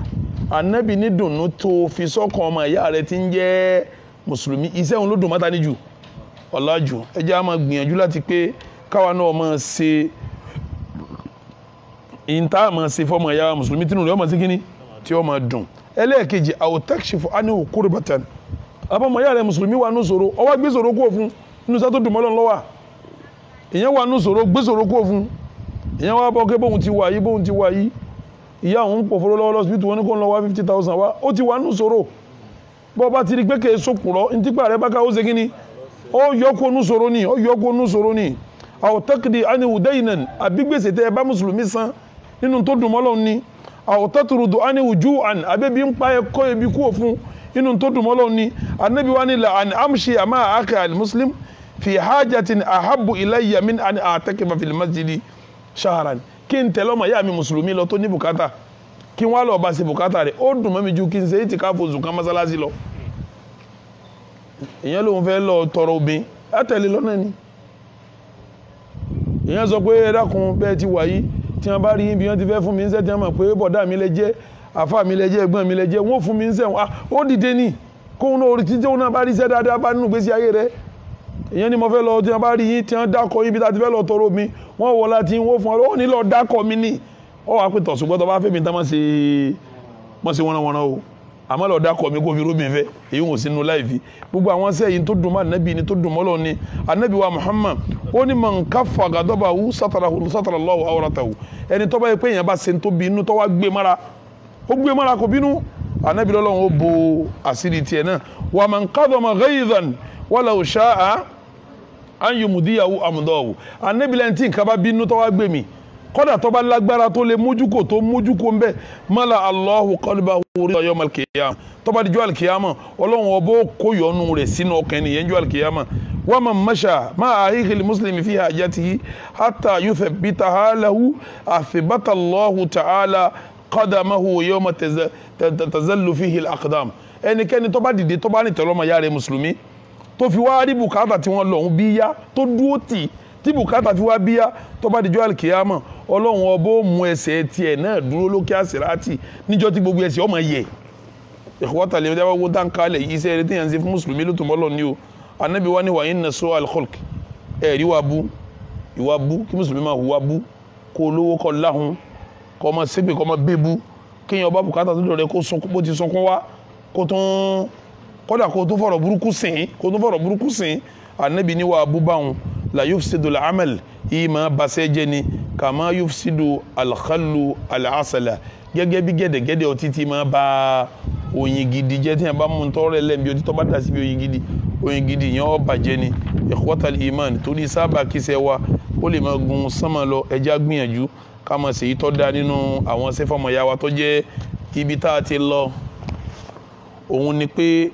A: ànábì ní dùnnú tó fi sọ́kàn ọmọ ìyá rẹ̀ tí ń jẹ́ mùsùlùmí iṣẹ́ òun ló dùn mọ́ta níjù ọ̀làjù ẹ jẹ́ á máa gbìyànjú láti pé káwa náà máa ṣe ìyíntà máa ṣe fọmọ ìyá mùsùlùmí tínú rẹ̀ ọmọ sí kíní tí ó máa dùn ẹlẹ́ẹ̀kejì àwòtẹ́kṣìfù ánìwò kúrìbàtàn àbọ̀mọ ìyá rẹ̀ mùsùlùmí wà nù sòro ọwọ́ gbé sòro kó fún inú sá tó dùn mọ́ Ọlọ́run lọ́wọ́ ìyẹn wà nù sòro gbé sòro kó fún ìyẹn wá bọ́ pé bóun ti wà yìí ìyá òun pò fọlọ́ lọ́wọ́ lọ́sibítù wọn ní kó ń lọ wá 50,000 wá ó ti wà nù sòro bọ́ bá ti rí pé kèé sókùrọ̀ ntípa rẹ̀ bá ká ó ṣe kíní ó yọkó nù sòro ní àwòtẹ́kìdì ánìwùdẹ́yìnàn àbígbèsè tẹ́ ẹ bá mùsùlùmí san nínú tó dùn mọ́ Ọlọ́run ní àwòtẹ́tùrùdù ánìwùjú àn àbẹ́bí ń pa ẹ̀kọ́ ebi kú òfun nínú tó dùn mọ́ Ọlọ́run ní anábì wa ní la an amshi àmà àkè al-muslim fi hajatin ahabbu ilayya min an a'takifa fil masjidi shahran kí n tẹ̀lé ọmọ ìyá mi mùsùlùmí lọ tó ní bùkátà kí wọ́n á lọ bá ṣe bùkátà rẹ̀ ó dùn mọ́ mi ju kí n ṣe ìtìkáfù oṣù kan mọ́sálásí lọ èèyàn lòun fẹ́ lọ tọrọ obìnrin á tẹ̀lé lọ́nà ni èèyàn sọ pé ẹ dákun bẹ́ẹ̀ ti wà yìí tí wọ́n bá rí bí wọ́n ti fẹ́ fún mi ń sẹ́ tí wọ́n mọ̀ pé bọ̀dá mi lẹ jẹ́ àfà mi lẹ jẹ́ ẹ̀gbọ́n mi lẹ jẹ́ wọ́n fún mi ń sẹ́ ó dìde ní kóun náà orí títí òun náà bá rí iṣẹ́ dáadáa bá nínú ìgbésí ayé rẹ̀ èèyàn ni mo fẹ́ lọ tí wọ́n bá rí yín tí wọ́n dákọ̀ yín bí tá a ti fẹ́ lọ tọrọ mi wọ́n wọ láti wọ́n fún ọ ó ní lọ dákọ̀ mi ní ọ wà pé tọ̀sùgbọ́n tó bá fẹ́ mi tán mọ́ sí wọ́n o àmọ́ lọ dákọ̀ mi kó fi rómi fẹ́ èyí wọ́n sínú láìfi gbogbo àwọn sẹ́yìn tó dùn mọ́ ànábì ni tó dùn mọ́ lọ́ni ànábì wa Muhammad ó ní man kaffa ghadabahu satarallahu awratahu ẹni tó bá yẹ pé èèyàn bá ṣe tó bí inú tó wá gbé mara ó gbé mara kò bínú anabi lọ́lọ́run ó bo àṣírí tiẹ̀ náà wa man qadama ghayzan walau sha'a an yumdiyahu amdahu anabi lẹ́yìn tí nǹkan bá bínú tó wá gbé mi kódà tó bá lágbára tó lè mójúkò tó mójúkò ń bẹ mala Allahu qalbahu yawm al-qiyamah tó bá di jọ́ al-qiyamah ọlọ́run ọbọ̀ kó yọnu rẹ̀ sínú ọkàn nìyẹn jọ́ al-qiyamah wa man masha ma'a akhihi al-muslimi fi hajatihi hatta yuthabbitaha lahu athbata Allahu ta'ala qadamahu yawma tazallu fihi al-aqdam ẹnikẹ́ni tó bá dìde tó bá ní tẹ̀lọ́mọ yára mùsùlùmí tó fi wá rí bùkátà tí wọ́n lọ́hún bí yá tó dúró tì tí bùkátà fi wá bí yá tó bá dijọ́ àlìkìyàmọ̀ ọlọ́run ọbọ̀ mú ẹsẹ̀ tiẹ̀ náà dúró lókè àsìrátì níjọ́ tí gbogbo ẹsẹ̀ ọmọ yẹ ìkọ́wọ́tà lè dáwọ́ wọ́n tán kálẹ̀ yìí sẹ́yìn tí yẹn ń ṣe fún mùsùlùmí ló tún bọ́ lọ́ọ̀ ní o anabi wa ni wa inna so al-khulq ẹ̀rí wa bú ìwà bú kí mùsùlùmí máa hùwà bú kó olówó kọ́ láhùn kọ́ ọmọ ṣépè kọ́ ọmọ bébú kéèyàn ọba bùkátà tó dọ̀rẹ́ kó sunkún bó ti sunkún wá kó tún kódà kó tún fọ̀rọ̀ burúkú sìn anabi ni wa bú báwọn la yufsidu al-amal yìí máa basẹ́ jẹ́ ni kama yufsidu al-khallu al-asala gẹ́gẹ́ bí gẹ́dẹ̀gẹ́dẹ̀ ọtí ti máa ba oyin gidi jẹ́ tí yẹn bá mú tọ́rọ̀ lẹ́mí ọtí tó bá dà síbi oyin gidi yẹn ó bàjẹ́ ni ikhwatal iman torí sábà kíṣẹ́ wa ó lè máa gun sánmà lọ ẹja gbìyànjú ká máa ṣèyí tó dá nínú àwọn sẹ́fọ̀mọ̀ ya wa tó jẹ́ ibi tá a ti lọ òun ni pé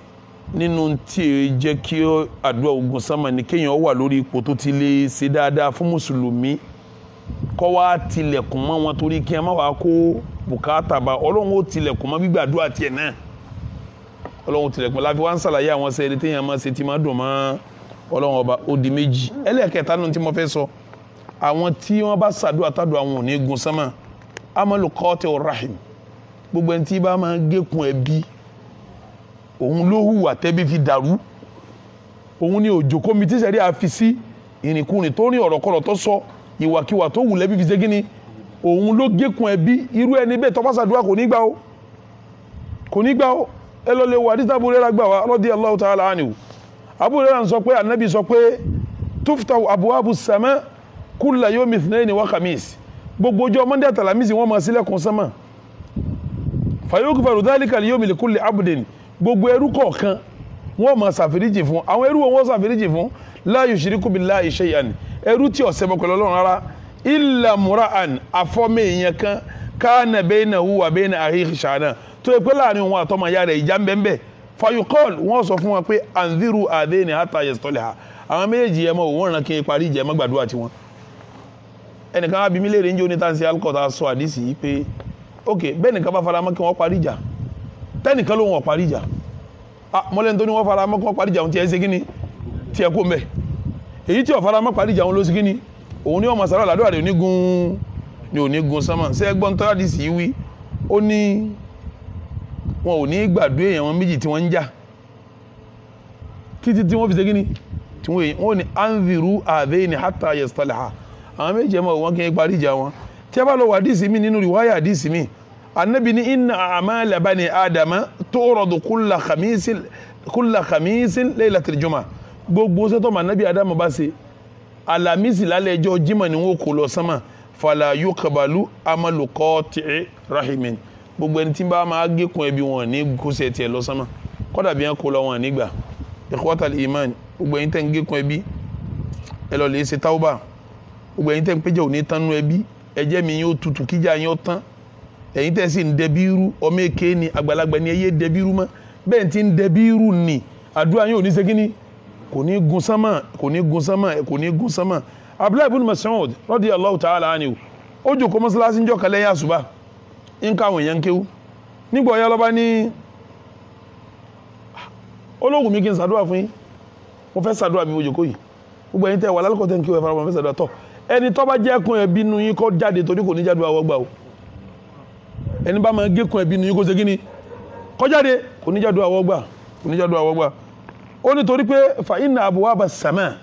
A: nínú tí èyí jẹ́ kí àdúrà ogun sánmà ni kéèyàn wà lórí ipò tó ti lè ṣe dáadáa fún mùsùlùmí kọ́ wá tilẹ̀kùn mọ́ wọn torí kí ẹ má wàá kó bùkátà bá ọlọ́run ó tilẹ̀kùn mọ́ gbígbàdúrà tiẹ̀ náà ọlọ́run tilẹ̀kùn láfi wá ń ṣàlàyé àwọn sẹ́ẹ̀rì téèyàn máa ṣe tí máa dùn mọ́ ọlọ́run ọba ó di méjì ẹlẹ́ẹ̀kẹta nínú tí mo fẹ́ sọ àwọn tí wọ́n bá ṣàdúrà tàdúrà àwọn ò ní gun sánmà amalu qati rahim gbogbo ẹni tí bá máa gékun ẹbí òun ló hùwà tẹ́bí fi dàrú òun ni òjò kómi tí sẹ́rí àfi sí ìrìnkúrìn tó rìn ọ̀rọ̀kọ̀rọ̀ tó sọ ìwàkiwà tó wù lẹ́bí fi ṣe kíni òun ló gékun ẹbí irú ẹni bẹ́ẹ̀ tó bá ṣàdúrà kò ní gbà ó ẹ lọ lè wà àdìsá Abu Hurairah gbà wá radiyallahu ta'ala anhu Abu Hurairah sọ pé anabi sọ pé tuftahu abwabu sama kulla yawmi ithnaini wa khamis gbogbo ọjọ́ Monday àtàlámísì wọ́n máa ṣílẹ̀kùn sánmà fayughfaru dhalika al-yawmi li kulli abdin gbogbo ẹrú kọ̀ọ̀kan wọ́n máa ṣàforíjì fún àwọn ẹrú wọn ṣàforíjì fún la yushriku billahi shay'an ẹrú tí ọ̀sẹ̀ bọ̀ pẹ̀lú Ọlọ́run rárá illa mura'an afọ́mẹ́ èèyàn kan kana bainahu wa baina akhihi sha'na tó yẹ pé láàrin òun àtọmọ ya rẹ̀ ìjà ń bẹ́ẹ̀ fayuqal wọ́n sọ fún wọn pé anziru adeni hatta yastaliha àwọn méjèèjì ẹ̀ mọ́ òun ràn kí n parí ìjà ẹ̀ mọ́ gbàdúrà tiwọn ẹnìkan wá bí mi léèrè ń jẹ́ onítàǹsì alukọ̀tà sọ àdìsí yìí pé ok bẹ́ẹ̀ nìkan bá fara mọ́ kí wọ́n parí ìjà tẹ́nìkan ló wọ́n parí ìjà mọ́lẹ́ni tó ní wọ́n fara mọ́ kí wọ́n parí ìjà òun tí ẹ ṣe kíni tí ẹ kó mbẹ́ èyí tí wọ́n fara mọ́ parí ìjà òun ló ṣe kíni òun ní wọ́n máa sàrọ̀ àlàdúrà rẹ̀ ní òní gun sánmà ṣé ẹgbọ́n tó àdìsí yìí wí ó ní wọn ò ní gbàdúrà èèyàn wọn méjì tí wọ́n ń jà títí tí wọ́n fi ṣe kíni tí wọ́n ní anziru adeni hatta yastaliha àwọn méjì ẹmọ wọn kí n parí ìjà wọn tí a bá lọ wà díìsì mi nínú riwaya díìsì mi anabi ní inna a'mala bani adama tu'radu kulla khamisin laylatil jumu'ah gbogbo sẹ́tọ̀ mà anabi adama bá ṣe alamisi lálẹ́ ẹjọ́ jimá ni wọ́n kò lọ sánmà fala yuqbalu amalu qati'i rahimin gbogbo ẹni tí bá máa gékun ẹbí wọn ní kóṣẹ́ tiẹ̀ lọ sánmà kọ́dà bí wọn kò lọ wọn nígbà ikhwatal iman gbogbo ẹni tẹ́ ń gékun ẹbí ẹ lọ lè ṣe tauba gbogbo ẹ̀yin tẹ́ ń péjọ òní tán nú ẹbí ẹjẹ́ mi yóò tutù kíjà yín ó tán ẹ̀yin tẹ́ sì ń dẹbí irú ọmọ èké ni àgbàlagbà ni ẹyẹ dẹbí irú mọ́ bẹ́ẹ̀ tí ń dẹbí irú ni àdúrà yín ò ní ṣe kíní kò ní gun sánmà Abdullahi ibn Mas'ud radiyallahu ta'ala anhu ó jókòó mọ́sálásí ń jọ́ kalẹ̀ yá àṣùbà ń káwọn èèyàn kéwú nígbà ọ̀yá lọ́ba ní ológun mi kí n ṣàdúrà fún yín mo fẹ́ ṣàdúrà bí mo jókòó yìí gbogbo ẹ̀yin tẹ́ wà lálùkọ́ tẹ́ ń kí wọ́n fara mọ́ fẹ́ ṣàdúrà tọ̀ ẹni tó bá jẹ́ kun ẹbí nu yín kó jáde torí kò ní jáde àwọ̀ gbà o ẹni bá máa gé kun ẹbí nu yín kó ṣe kíni kó jáde kò ní jáde àwọ̀ gbà ó ní torí pé fa inna abwaba sama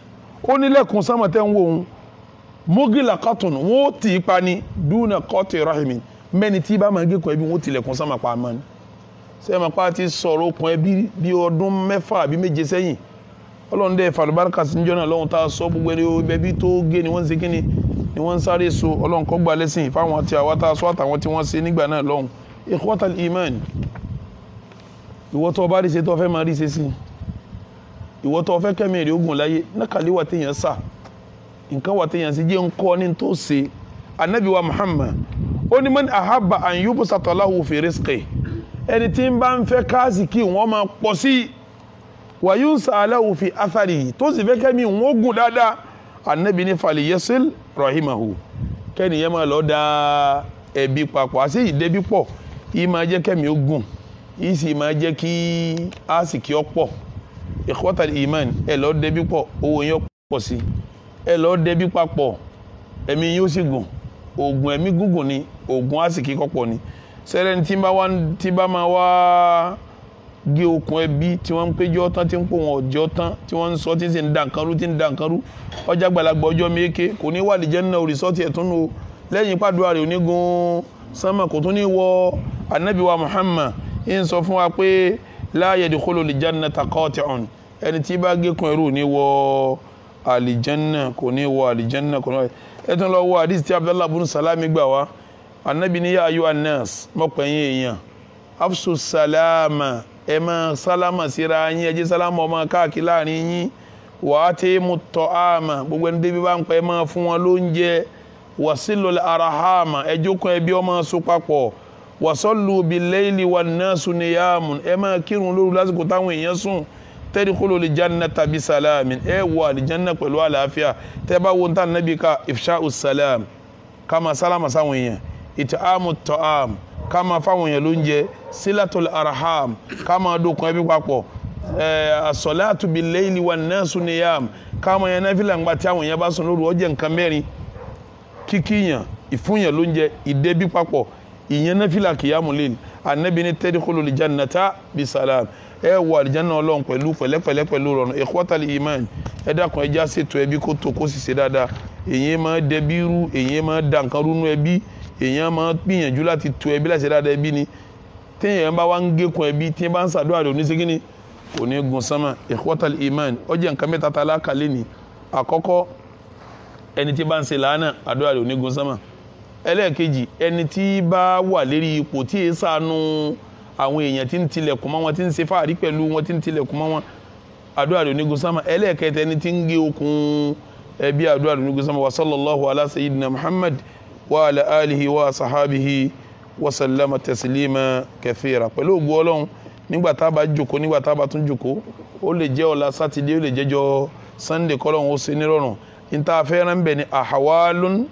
A: ó ní lẹ́kùn sámà tẹ́ ń wò ó mughilaqatun wọ́n ó tì í pa ni duna qati rahimin mẹ́ni tí bá máa gé kun ẹbí wọ́n ó ti lẹ́kùn sámà pa àmọ́ ni sẹ́yìn pa ti sọ̀rọ̀ kun ẹbí bí ọdún 6 àbí 7 sẹ́yìn ọlọ́run dẹ́ fàlùbáríkà sí níjọ́ náà lọ́hùn tá a sọ gbogbo ẹni ẹbí tó gé ni wọ́n ń ṣe kíni ni wọ́n ń sáré so ọlọ́run kó gbà lẹ́sìn fáwọn àti àwa tá a sọ àtàwọn tí wọ́n ṣe nígbà náà lọ́hùn ikhwatal iman ìwọ tó bá rí ṣe tó fẹ́ máa rí ṣe sí ìwọ tó fẹ́ kẹ́mi èrè ogun láyé nákàlí wà téèyàn sà nǹkan wà téèyàn sí jẹ́ ń kọ́ ní tó ṣe anabi wa Muhammad ó ní man ahabba an yubsata lahu fi rizqi ẹni tí ń bá ń fẹ́ káàsì kí wọ́n máa pọ̀ sí wa yunsa lahu fi athari tó sì fẹ́ kẹ́mi wọ́n gùn dáadáa anabi ní fali yasil rahimahu kẹ́ni yẹn máa lọ da ẹbí papọ̀ àti ìdẹ́bí pọ̀ yìí máa jẹ́ kẹ́mi ó gùn yìí sì máa jẹ́ kí àsìkí ọ pọ̀ ikhwatal iman ẹ lọ dẹ́bí pọ̀ owó yẹn pọ̀ sí ẹ lọ dẹ́bí papọ̀ ẹ̀mí yóò sì gùn oògùn ẹ̀mí gúngùn ni oògùn àsìkí kọ́pọ̀ ni sẹ́rẹ́ni tí bá máa wá gé okùn ẹbí tí wọ́n ń péjọ́ tán tí ń pò wọn ọjọ́ tán tí wọ́n ń sọ tí ń sì ń da nǹkan rú tí ń da nǹkan rú ọjà gbàlagbà ọjọ́ méke kò ní wà lìjẹ́ nínú rìsọ́ọ̀tì ẹ̀tún nù lẹ́yìn pàdúrà rẹ̀ onígun sánmà kò tún ní wọ anabi wa Muhammad ń sọ fún wa pé la yadkhulu al-jannata qati'un ẹni tí bá gé kun ẹrú ní wọ àlìjẹ́nà kò ní wọ àlìjẹ́nà kò ní wọ ẹ̀tún lọ wọ àdìsí tí Abdullah ibn Salami gbà wá anabi ní ya ayyuhan nas mọ̀pẹ̀yìn èèyàn afsu salama ẹ máa sálámà síra yín ẹ jẹ́ sálámà ọmọ káàkiri láàrin yín wà á tẹ́ mu tọ́ àmà gbogbo ẹni débi bá ń pẹ́ máa fún wọn lóúnjẹ wasilul arahama ẹ jókòó ẹbí ọmọ so papọ̀ wasallu bil layli wan nasu niyamun ẹ máa kírun lóru lásìkò táwọn èèyàn sùn tadkhulul jannata bi salamin ẹ wọ àlìjánná pẹ̀lú àlàáfíà tẹ́ bá wo ntàn nàbí ká ifsha'us salam ká máa sálámà sáwọn èèyàn it'amu ta'am ká máa fáwọn èèyàn lóúnjẹ silatul arham ká máa dókun ẹbí papọ̀ as-salatu bil layli wan nasu niyam ká máa yan náfìlà ńgbà tí àwọn èèyàn bá sùn lóru ó jẹ́ nǹkan mẹ́rin kíkíyàn ìfúnyàn lóúnjẹ ìdẹ́bí papọ̀ ìyẹn náfìlà kìyàmù lil anabi ní tadkhulul jannata bi salam ẹ wọ àlìjánnà Ọlọ́run pẹ̀lú pẹ̀lẹ́pẹ̀lẹ́ pẹ̀lú rọrùn ikhwatal iman ẹ dákun ẹ já ṣètò ẹbí kó tó kó sì ṣe dáadáa èyí máa dẹbí rú èyí máa da nǹkan rú nú ẹbí èyàn máa gbìyànjú láti tó ẹbí láti dáadáa ẹbí ni téèyàn bá wá ń gékun ẹbí tí bá ń ṣàdúrà rẹ̀ oníṣẹ́gínní kò ní gun sánmà ikhwatal iman ó jẹ́ nǹkan mẹ́ta tá a lákàlẹ́ ni àkọ́kọ́ ẹni tí bá ń ṣe làánà àdúrà rẹ̀ ò ní gun sánmà ẹlẹ́ẹ̀kejì ẹni tí bá wà lérí ipò tí èé sànú àwọn èèyàn tí ń tilẹ̀kùn mọ́ wọn tí ń ṣe fáàrí pẹ̀lú wọn tí ń tilẹ̀kùn mọ́ wọn àdúrà rẹ̀ ò ní gun sánmà ẹlẹ́ẹ̀kẹta ẹni tí ń gé okùn ẹbí àdúrà rẹ̀ ò ní gun sánmà wa sallallahu ala sayyidina Muhammad wa ala alihi wa sahabihi wa sallama taslima kathira pẹ̀lú ògo Ọlọ́run nígbà tá bá jókòó nígbà tá bá tún jókòó ó lè jẹ́ ọ̀la sátidé ó lè jẹ́jọ́ sunday kọ́lọ́run ó ṣe nírọ̀rùn níta fẹ́ràn bẹ̀ ni ahwalun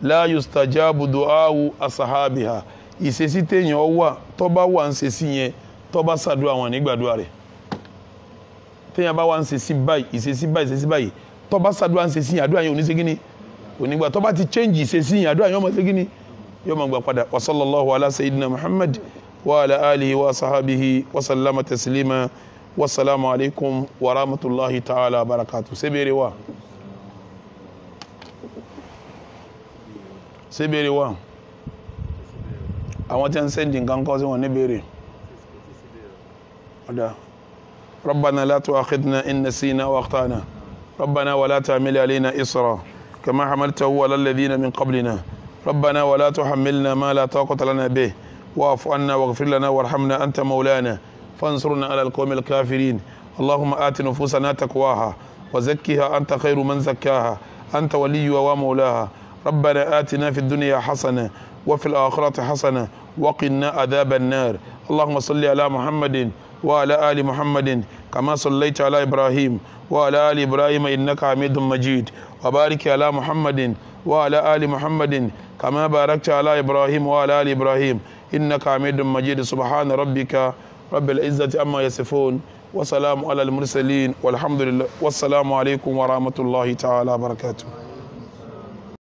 A: la yustajabu du'awu asahabiha ìṣesí téèyàn wà tó bá wà ń ṣe sí yẹn tó bá ṣàdúrà wọn nígbàdúrà rẹ̀ téèyàn bá wà ń ṣe sí báyìí ìṣesí báyìí tó bá ṣàdúrà ń ṣe sí yẹn àdúrà yẹn ò ní ṣe kíní onígbà tó bá ti change ìṣesí yẹn àdúrà yẹn ó máa ṣe kíní yóò máa gbà padà wa sallallahu ala sayyidina Muhammad wa ala alihi wa sahabihi wa sallama taslima wassalamu alaikum wa rahmatullahi ta'ala barakatuh sebere wa àwọn tí ń sẹ́ndì nǹkan kọ́ sí wọn ní bèèrè ọ̀dá rabbana la tu'akhidna in nasina wa akhtana rabbana wa la tahmil alayna isra kama hamaltahu ala alladhina min qablina rabbana wa la tuhammilna ma la taqata lana bih wa'fu anna waghfir lana warhamna anta maulana fansurna ala alqawmi alkafirin allahumma ati nufusana taqwaha wa zakkiha anta khayru man zakkaha anta waliyuha wa maulaha ربنا آتنا في الدنيا حسنة وفي الآخرة حسنة وقنا عذاب النار اللهم صل على محمد وعلى آل محمد كما صليت على إبراهيم وعلى آل إبراهيم إنك حميد مجيد وبارك على محمد وعلى آل محمد كما باركت على إبراهيم وعلى آل إبراهيم إنك حميد مجيد سبحان ربك رب العزة عما يصفون وسلام على المرسلين والحمد لله والسلام عليكم ورحمة الله تعالى وبركاته